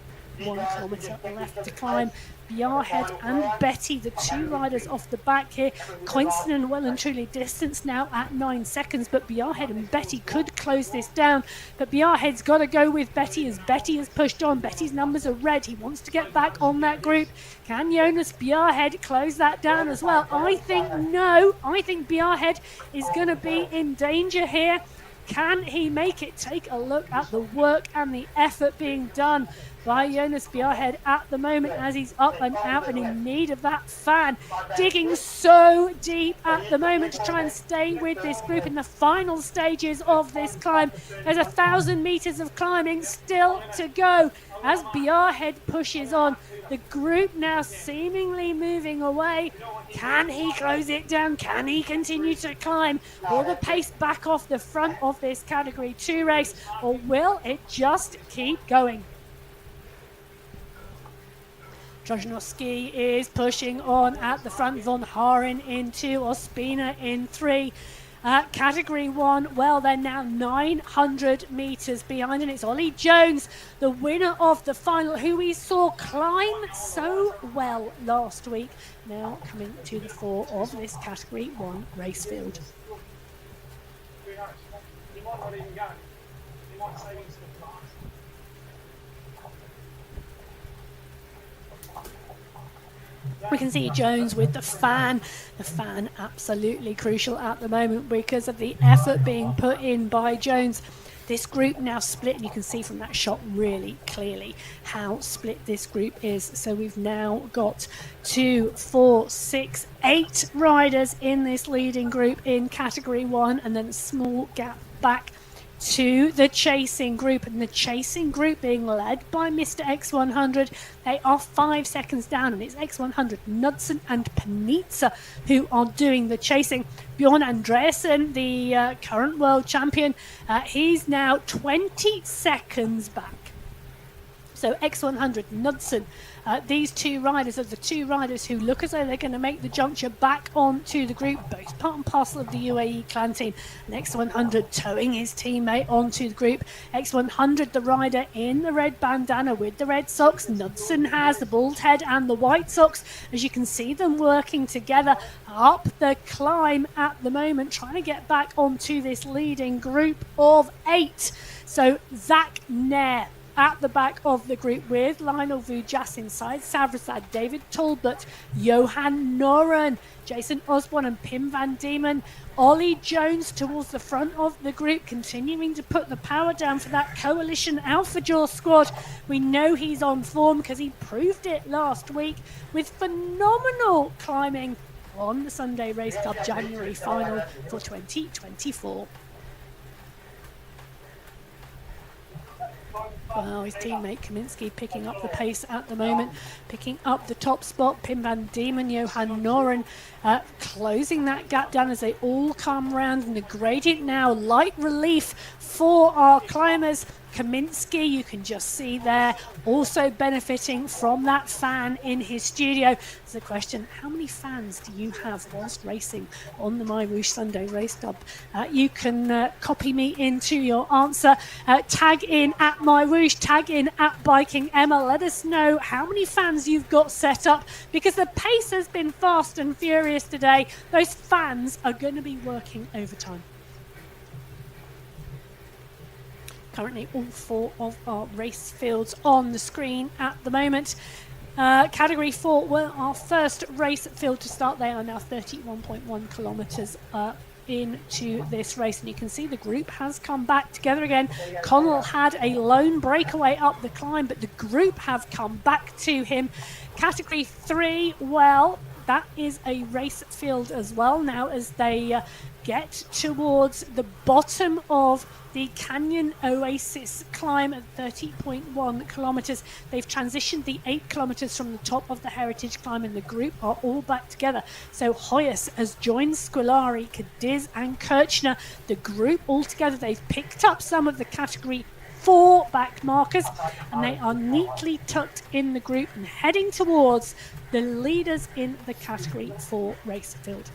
1 kilometre left to climb. Bjarhed and Betty, the 2 riders off the back here. Coinston well and truly distanced now at 9 seconds, but Bjarhed and Betty could close this down. But Bjarhed's got to go with Betty as Betty has pushed on. Betty's numbers are red. He wants to get back on that group. Can Jonas Bjarhed close that down as well? I think no. I think Bjarhed is going to be in danger here. Can he make it? Take a look at the work and the effort being done by Jonas Bjarhed at the moment as he's up and out and in need of that fan. Digging so deep at the moment to try and stay with this group in the final stages of this climb. There's 1,000 meters of climbing still to go as Bjarhed pushes on. The group now seemingly moving away. Can he close it down? Can he continue to climb? Will the pace back off the front of this Category 2 race, or will it just keep going? Trojanowski is pushing on at the front. Von Haaren in 2, Ospina in 3. Category 1, well, they're now 900 metres behind, and it's Ollie Jones, the winner of the final, who we saw climb so well last week, now coming to the fore of this Category 1 race field. Who knows? He might not even go. He might save his for last. We can see Jones with the fan absolutely crucial at the moment because of the effort being put in by Jones. This group now split, and you can see from that shot really clearly how split this group is. So we've now got 2, 4, 6, 8 riders in this leading group in Category 1, and then a small gap back to the chasing group, and the chasing group being led by Mr. X100. They are 5 seconds down, and it's X100, Knudsen and Panizza who are doing the chasing. Bjorn Andreasen, the current world champion, he's now 20 seconds back. So X100, Knudsen, these two riders are the two riders who look as though they're going to make the juncture back onto the group, both part and parcel of the UAE clan team. And X100 towing his teammate onto the group. X100, the rider in the red bandana with the red socks. Knudsen has the bald head and the white socks. As you can see them working together up the climb at the moment, trying to get back onto this leading group of 8. So Zach Nair at the back of the group with Lionel Vujas inside, Savrazad, David Talbot, Johan Noren, Jason Osborne and Pim van Diemen. Ollie Jones towards the front of the group, continuing to put the power down for that Coalition Alpha Jaw squad. We know he's on form because he proved it last week with phenomenal climbing on the Sunday Race Club January final for 2024. Well, his teammate Kaminsky picking up the pace at the moment, picking up the top spot. Pim van Diemen, Johan Noren closing that gap down as they all come round, and the gradient now light relief for our climbers. Kaminsky, you can just see there, also benefiting from that fan in his studio. There's a question, how many fans do you have whilst racing on the MyWhoosh Sunday Race Club? You can copy me into your answer. Tag in at MyWhoosh, tag in at Biking Emma. Let us know how many fans you've got set up, because the pace has been fast and furious today. Those fans are going to be working overtime. Currently all 4 of our race fields on the screen at the moment. Category 4, well, our first race field to start. They are now 31.1 kilometres into this race, and you can see the group has come back together again. Connell had a lone breakaway up the climb, but the group have come back to him. Category 3, well, that is a race field as well now as they get towards the bottom of the Canyon Oasis climb at 30.1 kilometres. They've transitioned the 8 kilometres from the top of the Heritage climb, and the group are all back together. So Hoyas has joined Scolari, Cadiz and Kirchner. The group all together, they've picked up some of the Category 4 back markers, and they are neatly tucked in the group and heading towards the leaders in the Category 4 race field.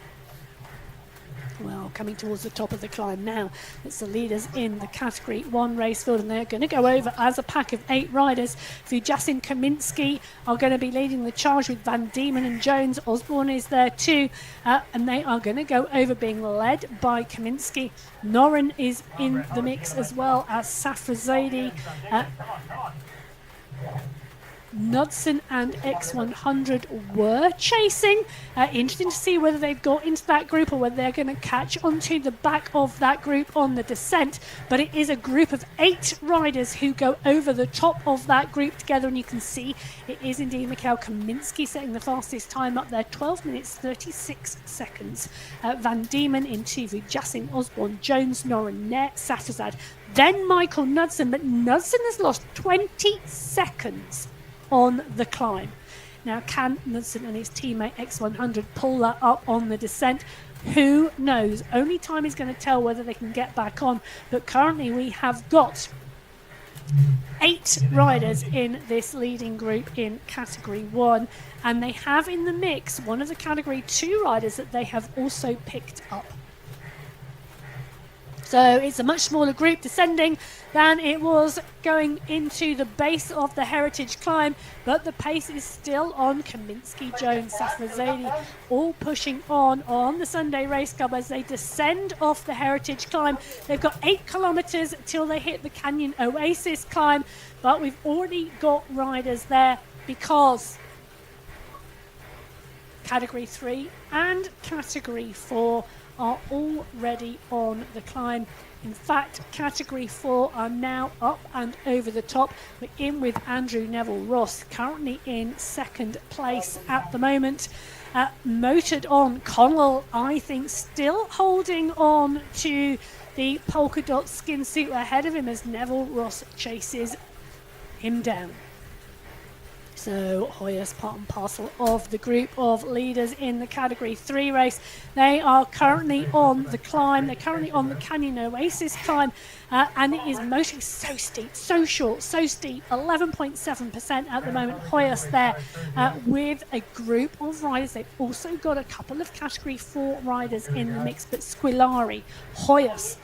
Well, coming towards the top of the climb now, it's the leaders in the Category 1 race field, and they're going to go over as a pack of 8 riders. Vujas and Kaminsky are going to be leading the charge with Van Diemen and Jones. Osborne is there too, and they are going to go over, being led by Kaminsky. Noren is in the mix as well as Safrazadi. Knudsen and X100 were chasing. Interesting to see whether they've got into that group or whether they're going to catch onto the back of that group on the descent. But it is a group of 8 riders who go over the top of that group together, and you can see it is indeed Mikhail Kaminsky setting the fastest time up there, 12 minutes 36 seconds. Van Diemen in Tuvu, Jasin, Osborne, Jones, Noren, Nair, Satterzad, then Michael Knudsen, but Knudsen has lost 20 seconds on the climb. Now, can Knudsen and his teammate X100 pull that up on the descent? Who knows? Only time is going to tell whether they can get back on. But currently we have got 8 riders in this leading group in Category 1. And they have in the mix one of the Category 2 riders that they have also picked up. So it's a much smaller group descending than it was going into the base of the Heritage Climb, but the pace is still on. Kaminsky, Jones, Safrazadi all pushing on the Sunday Race Club as they descend off the Heritage Climb. They've got 8 kilometres till they hit the Canyon Oasis Climb, but we've already got riders there because Category 3 and Category 4 are already on the climb. In fact, Category 4 are now up and over the top. We're in with Andrew Neville Ross, currently in 2nd place at the moment. Motored on, Connell, I think, still holding on to the polka dot skin suit ahead of him as Neville Ross chases him down. So Hoyas, part and parcel of the group of leaders in the Category 3 race. They are currently on the climb. They're currently on the Canyon Oasis climb, and it is motoring so steep, so short, so steep. 11.7% at the moment. Hoyas there with a group of riders. They've also got a couple of Category 4 riders in the mix, but Squilari, Hoyas,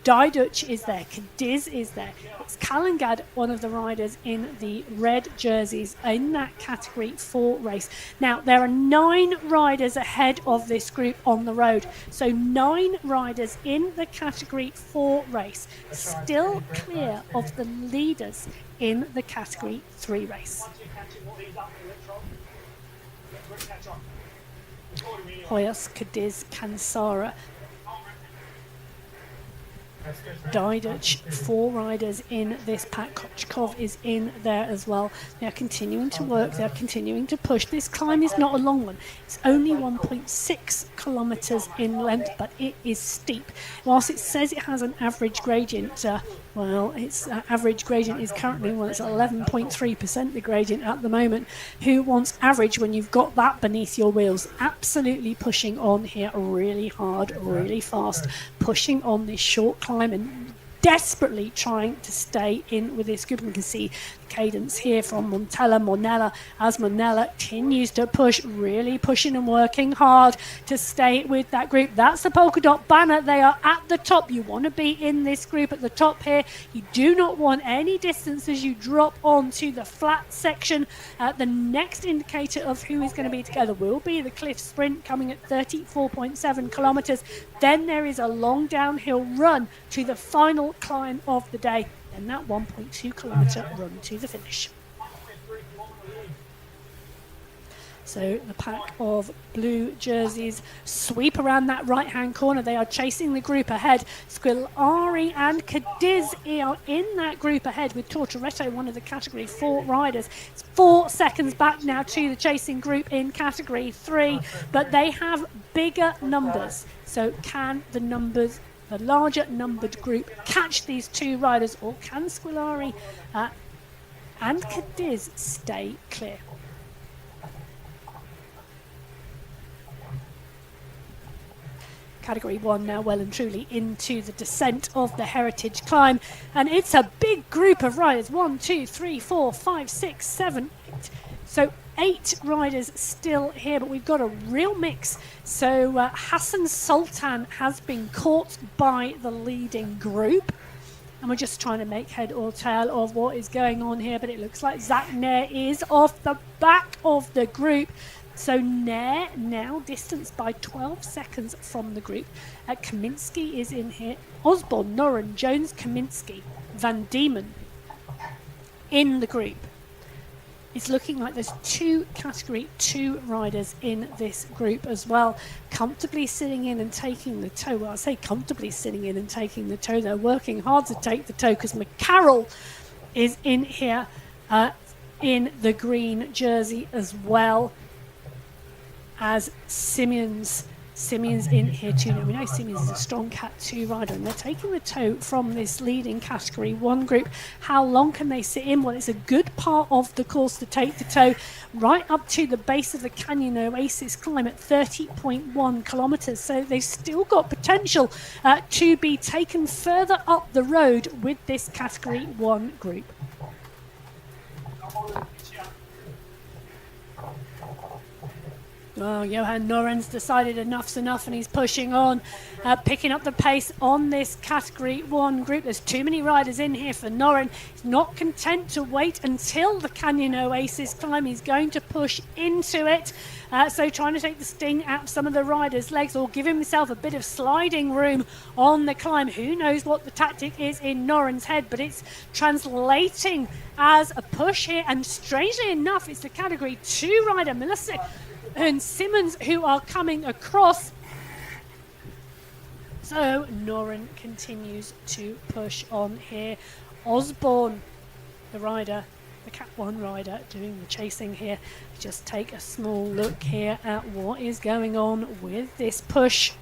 Diduch is there, Cadiz is there. It's Kalangad, one of the riders in the red jerseys in that Category 4 race. Now, there are 9 riders ahead of this group on the road. So 9 riders in the Category 4 race, still clear of the leaders in the Category 3 race. Hoyas, Cadiz, Kansara, Diduch, 4 riders in this pack. Kochkov is in there as well. They are continuing to work, they are continuing to push. This climb is not a long one. It's only 1.6 kilometres in length, but it is steep. Whilst it says it has an average gradient, well, its average gradient is currently, well, it's 11.3% the gradient at the moment. Who wants average when you've got that beneath your wheels? Absolutely pushing on here really hard, really fast, pushing on this short climb and desperately trying to stay in with this group. And you can see the cadence here from Monella as Monella continues to push, really pushing and working hard to stay with that group. That's the polka dot banner. They are at the top. You want to be in this group at the top here. You do not want any distance as you drop onto the flat section. The next indicator of who is going to be together will be the cliff sprint coming at 34.7 kilometres. Then there is a long downhill run to the final climb of the day, and that 1.2 kilometre run to the finish. So the pack of blue jerseys sweep around that right-hand corner. They are chasing the group ahead. Squilari and Cadiz are in that group ahead with Tortoretto, one of the Category 4 riders. It's 4 seconds back now to the chasing group in Category 3, but they have bigger numbers. So can the larger numbered group catch these 2 riders, or can Squilari and Cadiz stay clear? Category 1 now well and truly into the descent of the Heritage Climb, and it's a big group of riders. 1, 2, 3, 4, 5, 6, 7, 8. So 8 riders still here, but we've got a real mix. So Hassan Sultan has been caught by the leading group, and we're just trying to make head or tail of what is going on here, but it looks like Zach Nair is off the back of the group. So Nair now distanced by 12 seconds from the group. Kaminsky is in here. Osborne, Noren, Jones, Kaminsky, Van Diemen in the group. It's looking like there's 2 Category 2 riders in this group as well, comfortably sitting in and taking the toe. Well, I say comfortably sitting in and taking the toe. They're working hard to take the toe because McCarroll is in here in the green jersey as well as Simmons. Simmons in here too. Now we know Simmons is a strong Cat 2 rider, and they're taking the toe from this leading Category 1 group. How long can they sit in? Well, it's a good part of the course to take the toe, right up to the base of the Canyon Oasis climb at 30.1 kilometres. So they've still got potential to be taken further up the road with this Category 1 group. Well, Johan Noren's decided enough's enough and he's pushing on, picking up the pace on this Category 1 group. There's too many riders in here for Noren. He's not content to wait until the Canyon Oasis climb. He's going to push into it. So trying to take the sting out of some of the riders' legs or give himself a bit of sliding room on the climb. Who knows what the tactic is in Noren's head, but it's translating as a push here. And strangely enough, it's the Category 2 rider, Melissa and Simmons, who are coming across. So Noren continues to push on here. Osborne, the rider, the Cat 1 rider, doing the chasing here. Just take a small look here at what is going on with this push.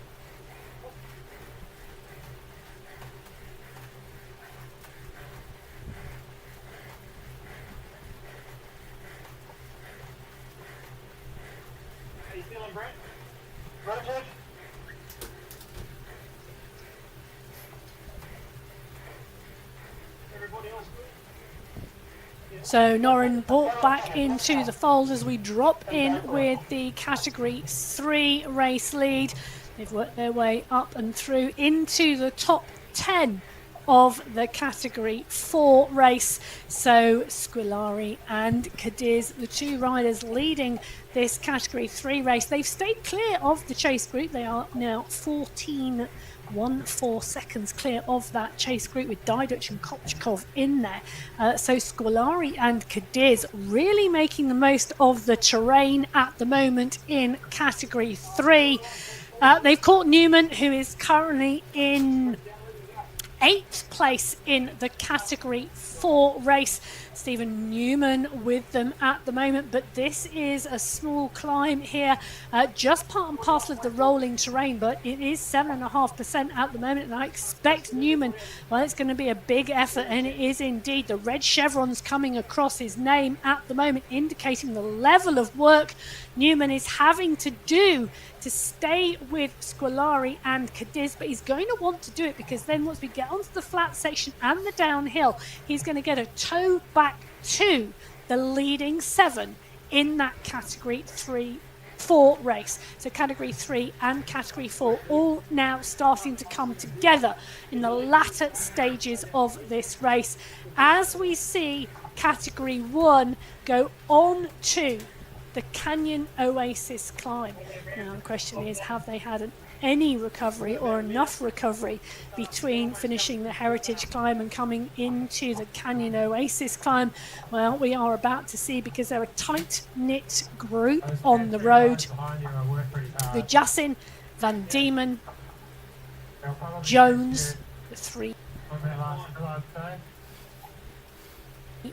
So Noren brought back into the fold as we drop in with the Category 3 race lead. They've worked their way up and through into the top 10 of the Category 4 race. So Squilari and Cadiz, the 2 riders leading this Category 3 race. They've stayed clear of the chase group. They are now 14 seconds clear of that chase group with Diduch and Kopchkov in there. So Squilari and Cadiz really making the most of the terrain at the moment in Category 3. They've caught Newman, who is currently in 8th place in the Category 4 race. Stephen Newman with them at the moment, but this is a small climb here, just part and parcel of the rolling terrain, but it is 7.5% at the moment, and I expect Newman, well, it's going to be a big effort, and it is indeed. The red chevrons coming across his name at the moment, indicating the level of work Newman is having to do to stay with Squilari and Cadiz, but he's going to want to do it because then once we get onto the flat section and the downhill, he's going to get a toe back to the leading 7 in that Category 4 race. So Category 3 and Category 4 all now starting to come together in the latter stages of this race as we see Category 1 go on to the Canyon Oasis climb. Now the question is, have they had any recovery or enough recovery between finishing the Heritage climb and coming into the Canyon Oasis climb? Well, we are about to see, because they're a tight-knit group on the road. The Jussin, Van Diemen, Jones, the 3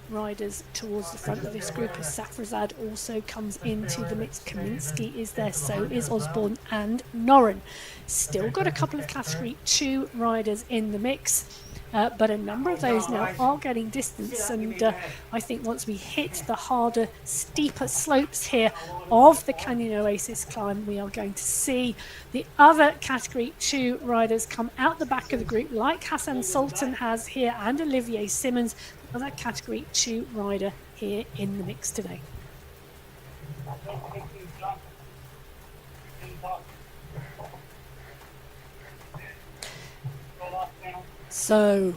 riders towards the front of this group as Safrazad also comes into the mix. Kaminsky is there, so is Osborne and Noren. Still got a couple of Category 2 riders in the mix, but a number of those now are getting distance, and I think once we hit the harder, steeper slopes here of the Canyon Oasis climb, we are going to see the other Category 2 riders come out the back of the group, like Hassan Sultan has here and Olivier Simmons, another Category 2 rider here in the mix today. So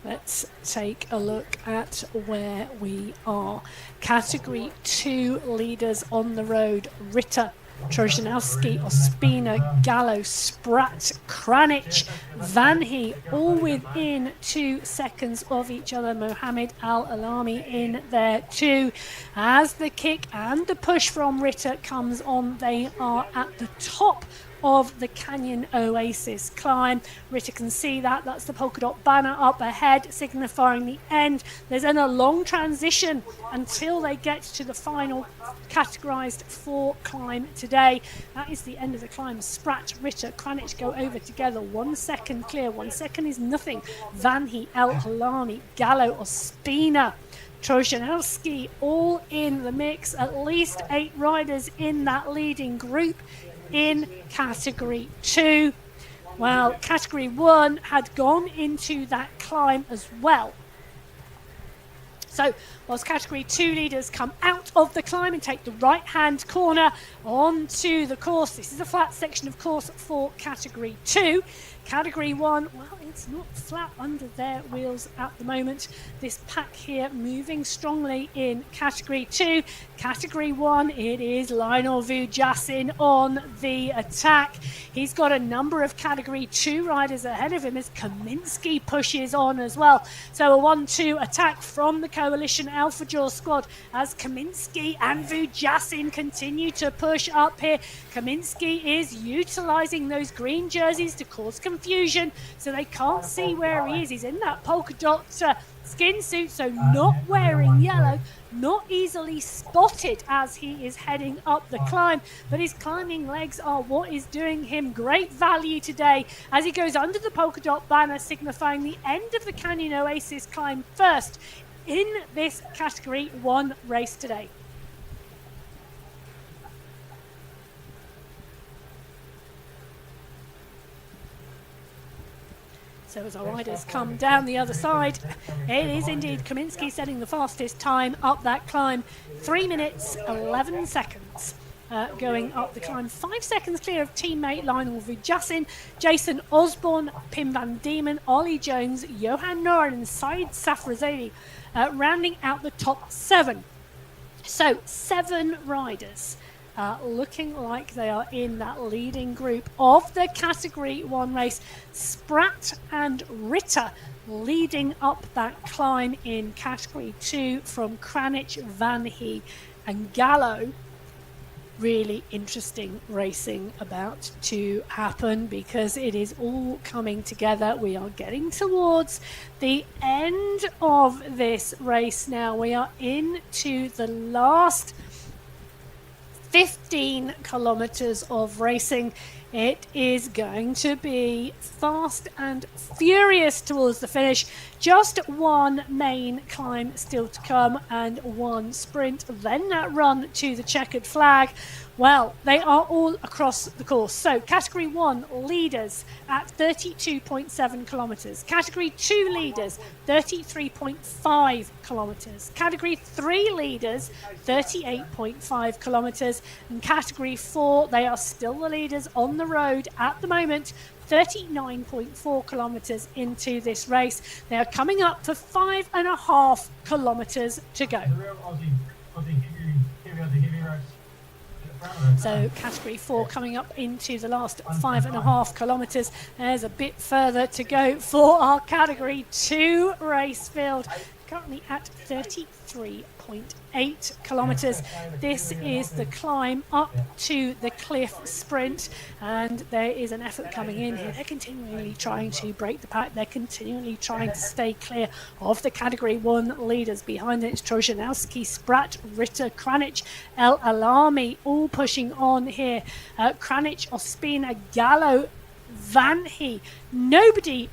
let's take a look at where we are. Category 2 leaders on the road: Ritter, Trojanowski, Ospina, Gallo, Spratt, Kranic, Van He, all within 2 seconds of each other. Mohamed Al Alami in there too. As the kick and the push from Ritter comes on, they are at the top of the Canyon Oasis climb. Ritter can see that. That's the polka dot banner up ahead, signifying the end. There's then a long transition until they get to the final categorized 4 climb today. That is the end of the climb. Spratt, Ritter, Kranic go over together. 1 second clear. 1 second is nothing. Van He, El Halami, Gallo, Ospina, Trojanowski, all in the mix. At least 8 riders in that leading group in category 2. Well, category 1 had gone into that climb as well. So whilst category 2 leaders come out of the climb and take the right hand corner onto the course, this is a flat section of course for category 2. Category 1, well, it's not flat under their wheels at the moment. This pack here moving strongly in category 2. Category 1, it is Lionel Vujasin on the attack. He's got a number of category 2 riders ahead of him as Kaminsky pushes on as well. So a 1-2 attack from the Coalition Alpha Jaw squad as Kaminsky and Vujasin continue to push up here. Kaminsky is utilising those green jerseys to cause confusion, so they can't see where he is. He's in that polka dot skin suit, so not wearing yellow, not easily spotted as he is heading up the climb, but his climbing legs are what is doing him great value today as he goes under the polka dot banner, signifying the end of the Canyon Oasis climb first in this category 1 race today. So as our riders come down the other side, it is indeed Kaminsky setting the fastest time up that climb. 3 minutes, 11 seconds going up the climb. 5 seconds clear of teammate Lionel Vujasin, Jason Osborne, Pim van Diemen, Ollie Jones, Johan Noren and Said Safrazeli rounding out the top 7. So 7 riders looking like they are in that leading group of the category 1 race. Spratt and Ritter leading up that climb in category 2 from Kranic, Van He and Gallo. Really interesting racing about to happen because it is all coming together. We are getting towards the end of this race now. We are into the last 15 kilometers of racing. It is going to be fast and furious towards the finish. Just 1 main climb still to come and 1 sprint, then that run to the checkered flag. Well, they are all across the course. So category 1 leaders at 32.7 kilometres. Category 2 leaders, 33.5 kilometres. Category 3 leaders, 38.5 kilometres. And category 4, they are still the leaders on the road at the moment, 39.4 kilometres into this race. They are coming up for 5.5 kilometres to go. So category 4 coming up into the last 5.5 kilometres. There's a bit further to go for our category 2 race field. Currently at 33.8 kilometres. This is the climb up to the cliff sprint, and there is an effort coming in here. They're continually trying to break the pack. They're continually trying to stay clear of the category 1 leaders. Behind it, it's Trojanowski, Spratt, Ritter, Kranic, El Alami, all pushing on here. Kranic, Ospina, Gallo, Van He. Nobody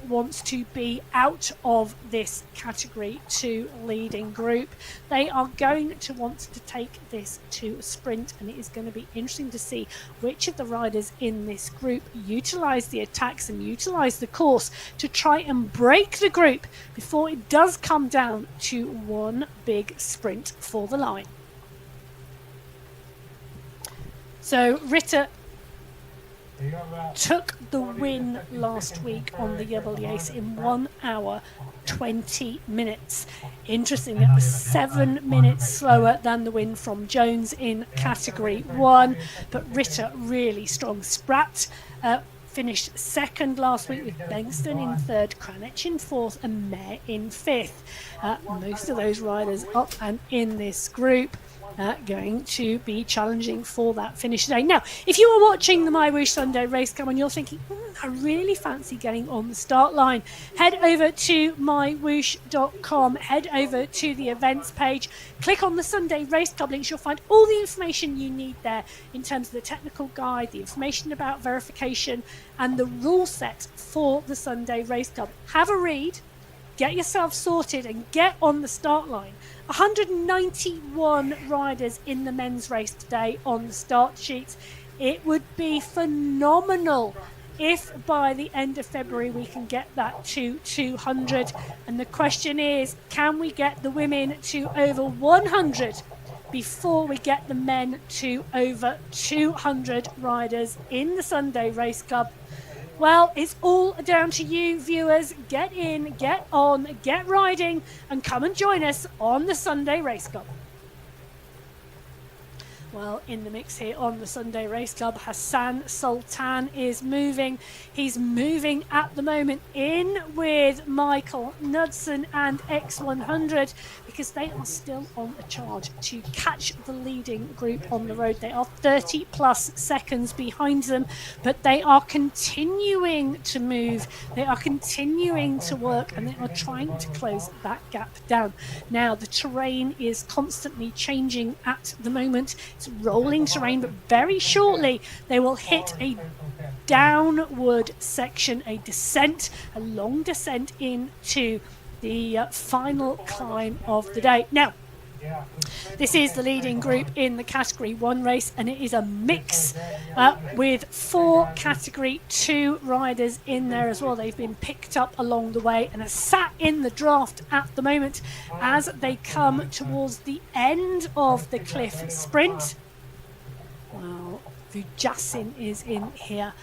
wants to be out of this category 2 leading group. They are going to want to take this to a sprint, and it is going to be interesting to see which of the riders in this group utilise the attacks and utilise the course to try and break the group before it does come down to 1 big sprint for the line. So Ritter took the win last week on the Yubble Ace in 1 hour 20 minutes. Interesting, that was 7 minutes slower than the win from Jones in category 1, but Ritter really strong. Spratt finished second last week with Bengston in third, Kranich in fourth and Mayer in fifth. Most of those riders up and in this group going to be challenging for that finish today. Now, if you are watching the MyWhoosh Sunday race come and you're thinking, I really fancy getting on the start line, head over to mywhoosh.com, head over to the events page, click on the Sunday Race Club links. You'll find all the information you need there in terms of the technical guide, the information about verification, and the rule set for the Sunday Race Club. Have a read, get yourself sorted, and get on the start line. 191 riders in the men's race today on the start sheets. It would be phenomenal if by the end of February we can get that to 200. And the question is, can we get the women to over 100 before we get the men to over 200 riders in the Sunday Race Club? Well, it's all down to you, viewers. Get in, get on, get riding, and come and join us on the Sunday Race Club. Well, in the mix here on the Sunday Race Club, Hassan Sultan is moving. He's moving at the moment in with Michael Knudsen and X100 because they are still on a charge to catch the leading group on the road. They are 30 plus seconds behind them, but they are continuing to move. They are continuing to work, and they are trying to close that gap down. Now, the terrain is constantly changing at the moment. It's rolling terrain, but very shortly they will hit a downward section, a descent, a long descent into the final climb of the day. Now, this is the leading group in the Category 1 race, and it is a mix with 4 Category 2 riders in there as well. They've been picked up along the way and are sat in the draft at the moment as they come towards the end of the cliff sprint. Well, Vujasin is in here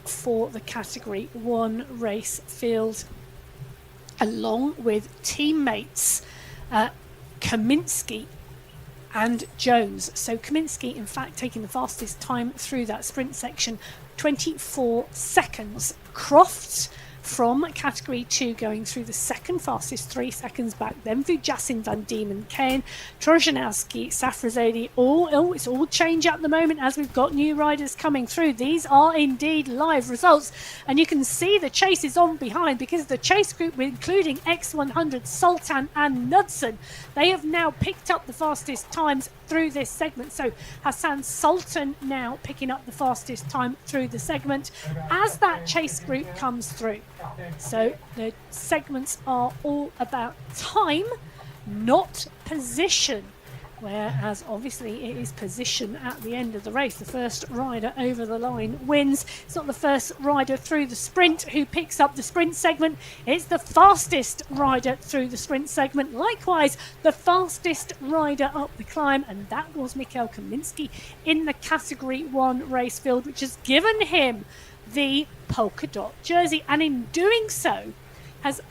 for the Category 1 race field, along with teammates Kaminsky and Jones. So Kaminsky, in fact, taking the fastest time through that sprint section, 24 seconds. Crofts from Category 2 going through the second fastest, 3 seconds back. Then Vujasin, Van Diemen, Kane, Trojanowski, Safrazadi. It's all change at the moment as we've got new riders coming through. These are indeed live results, and you can see the chase is on behind because the chase group, including X100, Sultan and Knudsen, they have now picked up the fastest times through this segment. So Hassan Sultan now picking up the fastest time through the segment as that chase group comes through. So the segments are all about time, not position, whereas obviously it is position at the end of the race. The first rider over the line wins. It's not the first rider through the sprint who picks up the sprint segment. It's the fastest rider through the sprint segment. Likewise, the fastest rider up the climb, and that was Mikhail Kaminsky in the Category 1 race field, which has given him the polka dot jersey, and in doing so has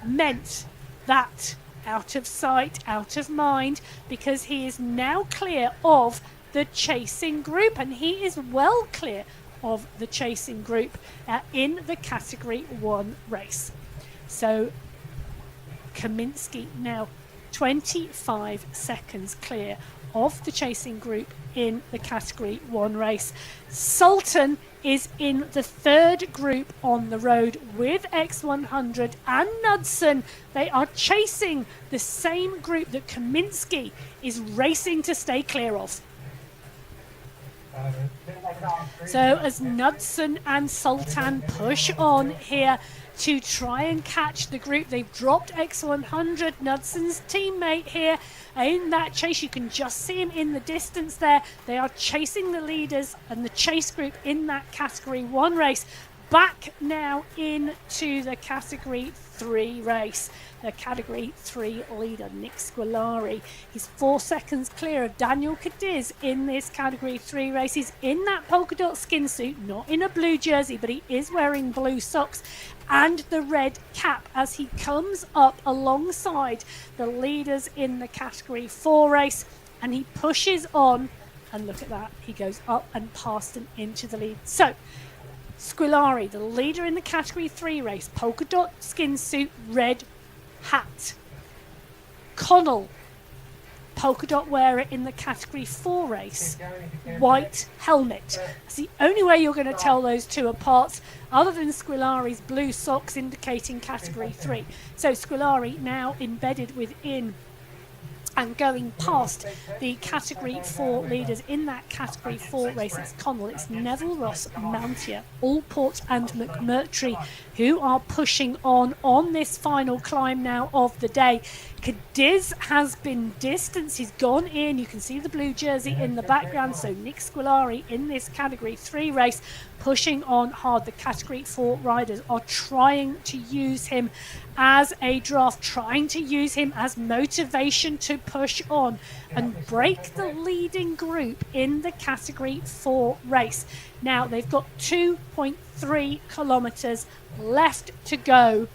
meant that out of sight, out of mind, because he is now clear of the chasing group, and he is well clear of the chasing group in the Category 1 race. So Kaminsky now 25 seconds clear of the chasing group in the Category 1 race. Sultan is in the third group on the road with X100 and Knudsen. They are chasing the same group that Kaminsky is racing to stay clear of. So as Knudsen and Sultan push on here to try and catch the group, they've dropped X100, Knudsen's teammate here in that chase. You can just see him in the distance there. They are chasing the leaders and the chase group in that Category 1 race. back now into the Category 3 race. The Category 3 leader, Nick Squilari. He's 4 seconds clear of Daniel Cadiz in this Category 3 race. He's in that polka dot skin suit, not in a blue jersey, but he is wearing blue socks and the red cap as he comes up alongside the leaders in the Category 4 race, and he pushes on, and look at that, he goes up and past and into the lead. So Squilari, the leader in the Category 3 race, polka dot skin suit, red hat. Connell, polka dot wearer in the Category 4 race, white helmet. That's the only way you're going to tell those two apart, other than Squilari's blue socks indicating Category 3. So Squilari now embedded within and going past the Category 4 leaders in that Category 4 race. It's Connell, it's Neville Ross, Mountier, Allport and McMurtry who are pushing on this final climb now of the day. Cadiz has been distanced, he's gone in, you can see the blue jersey in the background, so Nick Squilari in this Category 3 race pushing on hard. The Category 4 riders are trying to use him as a draft, trying to use him as motivation to push on and break the leading group in the Category 4 race. Now they've got 2.3 kilometers left to go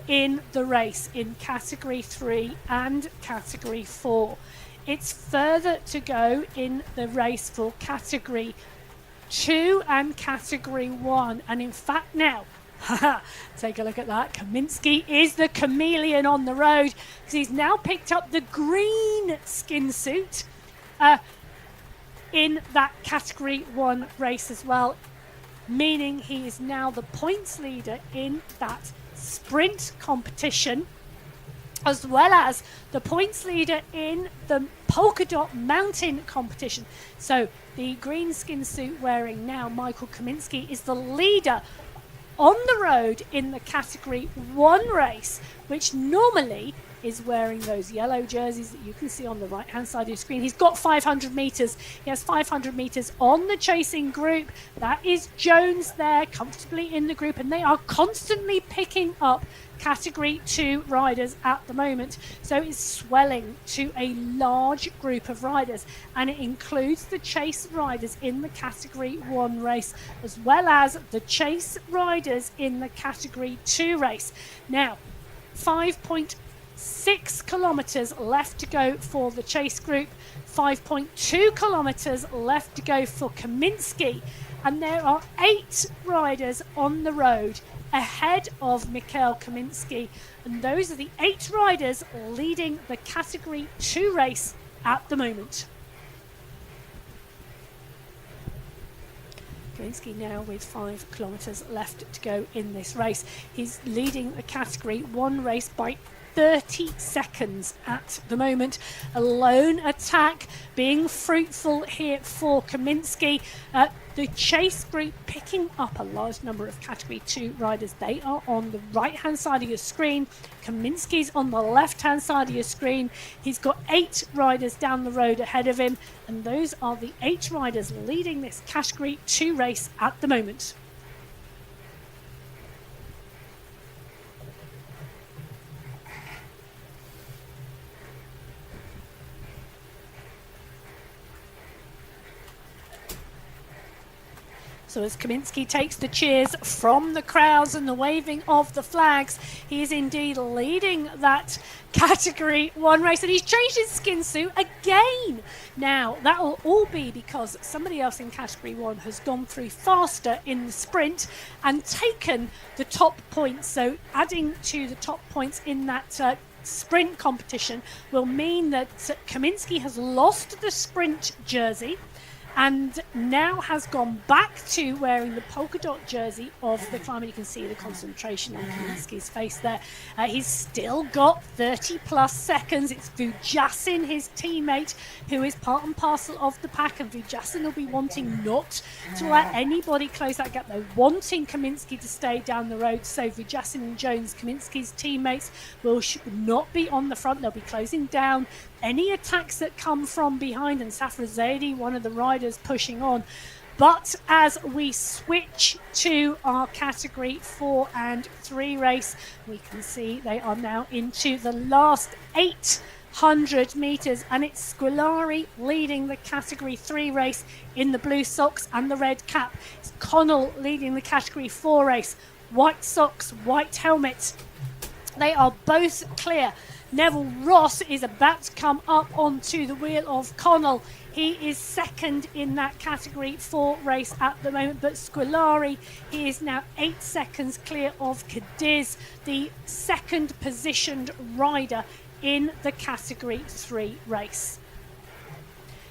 in the race in Category 3 and Category 4. It's further to go in the race for Category 2 and Category 1, and in fact now take a look at that. Kaminski is the chameleon on the road because he's now picked up the green skin suit in that Category 1 race as well, meaning he is now the points leader in that sprint competition, as well as the points leader in the polka dot mountain competition. So the green skin suit wearing now Michael Kaminski is the leader on the road in the Category 1 race, which normally is wearing those yellow jerseys that you can see on the right hand side of your screen. He's got 500 meters. He has 500 meters on the chasing group. That is Jones there comfortably in the group, and they are constantly picking up Category 2 riders at the moment. So it's swelling to a large group of riders, and it includes the chase riders in the Category 1 race as well as the chase riders in the Category 2 race. Now 5.6 kilometers left to go for the chase group, 5.2 kilometers left to go for Kaminski, and there are 8 riders on the road ahead of Mikhail Kaminski, and those are the 8 riders leading the Category 2 race at the moment. Kaminski now with 5 kilometers left to go in this race. He's leading the Category 1 race by 30 seconds at the moment. A lone attack being fruitful here for Kaminski. The chase group picking up a large number of Category 2 riders. They are on the right hand side of your screen. Kaminski's on the left hand side of your screen. He's got 8 riders down the road ahead of him, and those are the 8 riders leading this Category 2 race at the moment. So as Kaminski takes the cheers from the crowds and the waving of the flags, he is indeed leading that Category 1 race, and he's changed his skin suit again. Now, that will all be because somebody else in Category 1 has gone through faster in the sprint and taken the top points. So adding to the top points in that sprint competition will mean that Kaminski has lost the sprint jersey and now has gone back to wearing the polka dot jersey of the climber. You can see the concentration on Kaminski's face there. He's still got 30 plus seconds. It's Vujasin, his teammate, who is part and parcel of the pack, and Vujasin will be wanting not to let anybody close that gap. They're wanting Kaminski to stay down the road, so Vujasin and Jones, Kaminski's teammates, will not be on the front. They'll be closing down any attacks that come from behind, and Safra Zaidi, one of the riders pushing on. But as we switch to our category 4 and 3 race, we can see they are now into the last 800 metres, and it's Squilari leading the category 3 race in the blue socks and the red cap. It's Connell leading the category 4 race, white socks, white helmet. They are both clear. Neville Ross is about to come up onto the wheel of Connell. He is second in that category 4 race at the moment, but Squilari, he is now 8 seconds clear of Cadiz, the second positioned rider in the category 3 race.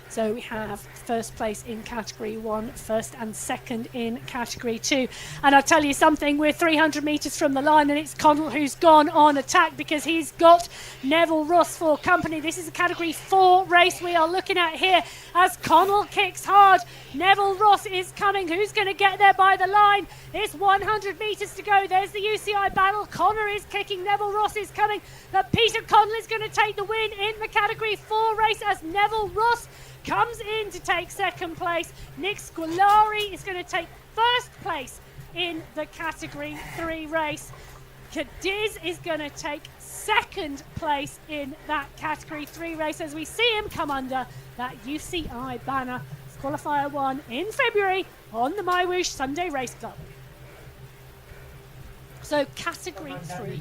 So we have first place in category 1, first and second in category 2. And I'll tell you something, we're 300 metres from the line, and it's Connell who's gone on attack because he's got Neville Ross for company. This is a category 4 race we are looking at here as Connell kicks hard. Neville Ross is coming. Who's going to get there by the line? It's 100 metres to go. There's the UCI battle. Connor is kicking. Neville Ross is coming. But Peter Connell is going to take the win in the category 4 race as Neville Ross comes in to take second place. Nick Squilari is going to take first place in the category 3 race. Cadiz is going to take second place in that category 3 race as we see him come under that UCI banner. Qualifier 1 in February on the MyWhoosh Sunday Race Club. So category 3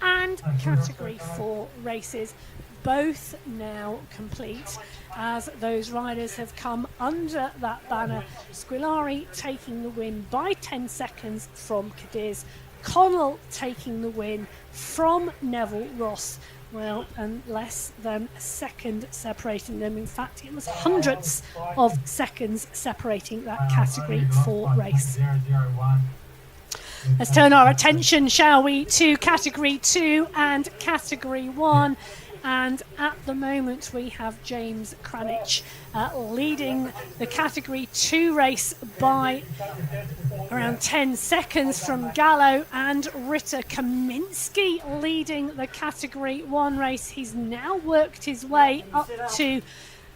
and category 4 races both now complete as those riders have come under that banner. Squilari taking the win by 10 seconds from Cadiz. Connell taking the win from Neville Ross. Well, and less than a second separating them. In fact, it was hundreds of seconds separating that category 4 race. Let's turn our attention, shall we, to category 2 and category 1. And at the moment we have James Kranich leading the category 2 race by around 10 seconds from Gallo, and Ritter Kaminski leading the category 1 race. He's now worked his way up to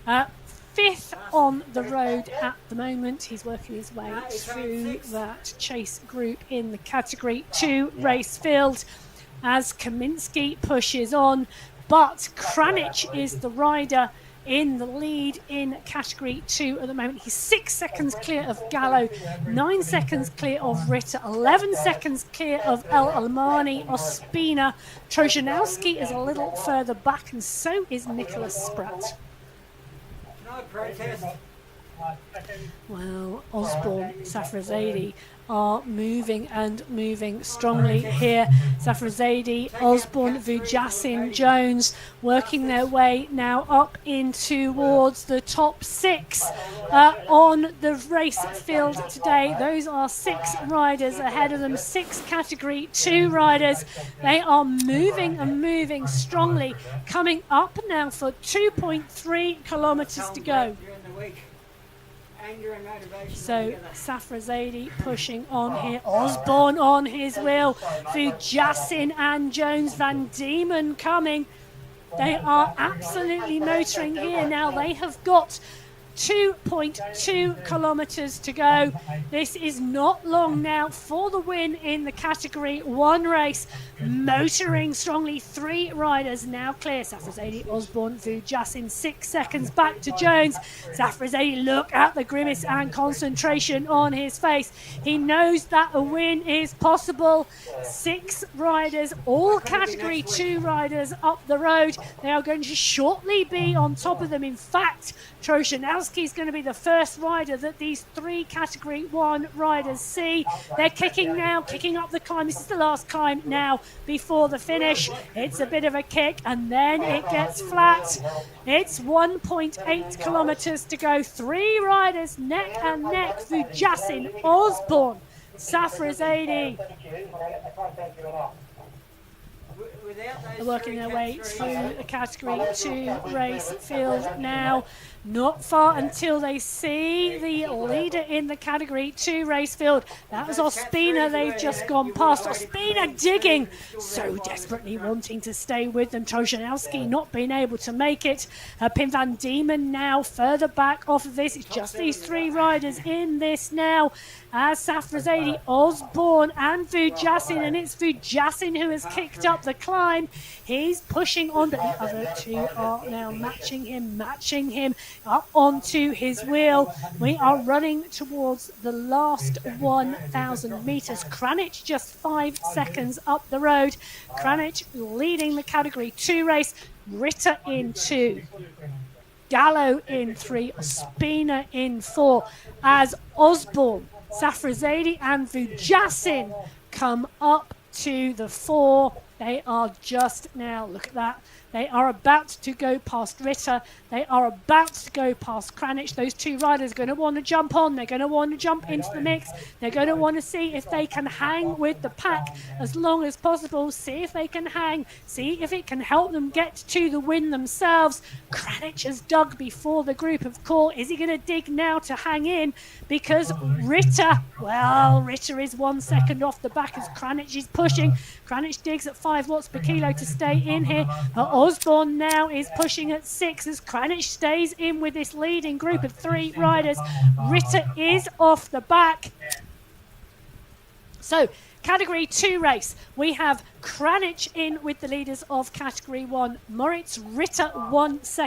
5th on the road at the moment. He's working his way through that chase group in the category 2 race field as Kaminski pushes on. But Kranich is the rider in the lead in category 2 at the moment. He's 6 seconds clear of Gallo, 9 seconds clear of Ritter, 11 seconds clear of El Almani. Ospina Trojanowski is a little further back, and so is Nicholas Spratt. No protest. Well, Osborne, Safrazadi are moving strongly here. Safrazadi, Osborne, Vujasin, Jones working their way now up in towards the top 6 on the race field today. Those are 6 riders ahead of them, 6 category 2 riders. They are moving strongly, coming up now for 2.3 kilometres to go. So Safrazadi pushing on here, Osborne on his wheel, Vujasin and Jones, Van Diemen coming. They are absolutely motoring here now. They have got 2.2 kilometres to go. This is not long now for the win in the category 1 race. Motoring strongly, 3 riders now clear. Safrazadi, Osborne, Vujasin, 6 seconds back to Jones. Safrazadi, look at the grimace and concentration on his face. He knows that a win is possible. 6 riders, all category 2 riders up the road. They are going to shortly be on top of them. In fact, Trojanowski is going to be the first rider that these 3 category 1 riders see. They're kicking now, kicking up the climb. This is the last climb now before the finish. It's a bit of a kick and then it gets flat. It's 1.8 kilometres to go. 3 riders neck and neck. Vujasin, Osborne, Safrazadi working their way through the category 2 race field now. Not far until they see the leader in the Category 2 race field. That was Ospina they've just gone past. Ospina digging, so desperately wanting to stay with them. Trojanowski not being able to make it. Pim van Diemen now further back off of this. It's just these three riders in this now. As Safrazadi, Osborne and Vujassin, and it's Vujassin who has kicked up the climb. He's pushing on, but the other two are now matching him up onto his wheel. We are running towards the last 1,000 metres. Kranich just 5 seconds up the road. Kranich leading the Category 2 race. Ritter in 2. Gallo in 3. Ospina in 4. As Osborne, Safrazadi and Vujassin come up to the 4. They are just now, look at that, they are about to go past Ritter. They are about to go past Kranich. Those two riders are going to want to jump on. They're going to want to jump into the mix. They're going to want to see if they can hang with the pack as long as possible. See if they can hang. See if it can help them get to the win themselves. Kranich has dug before the group of core. Is he going to dig now to hang in? Because Ritter is 1 second off the back as Kranich is pushing. Kranich digs at 5 watts per kilo to stay in here. Osborne now is pushing at 6 as Kranich stays in with this leading group of 3 riders. Ritter is off the back. So, Category 2 race. We have Kranich in with the leaders of Category 1. Moritz Ritter 1 second.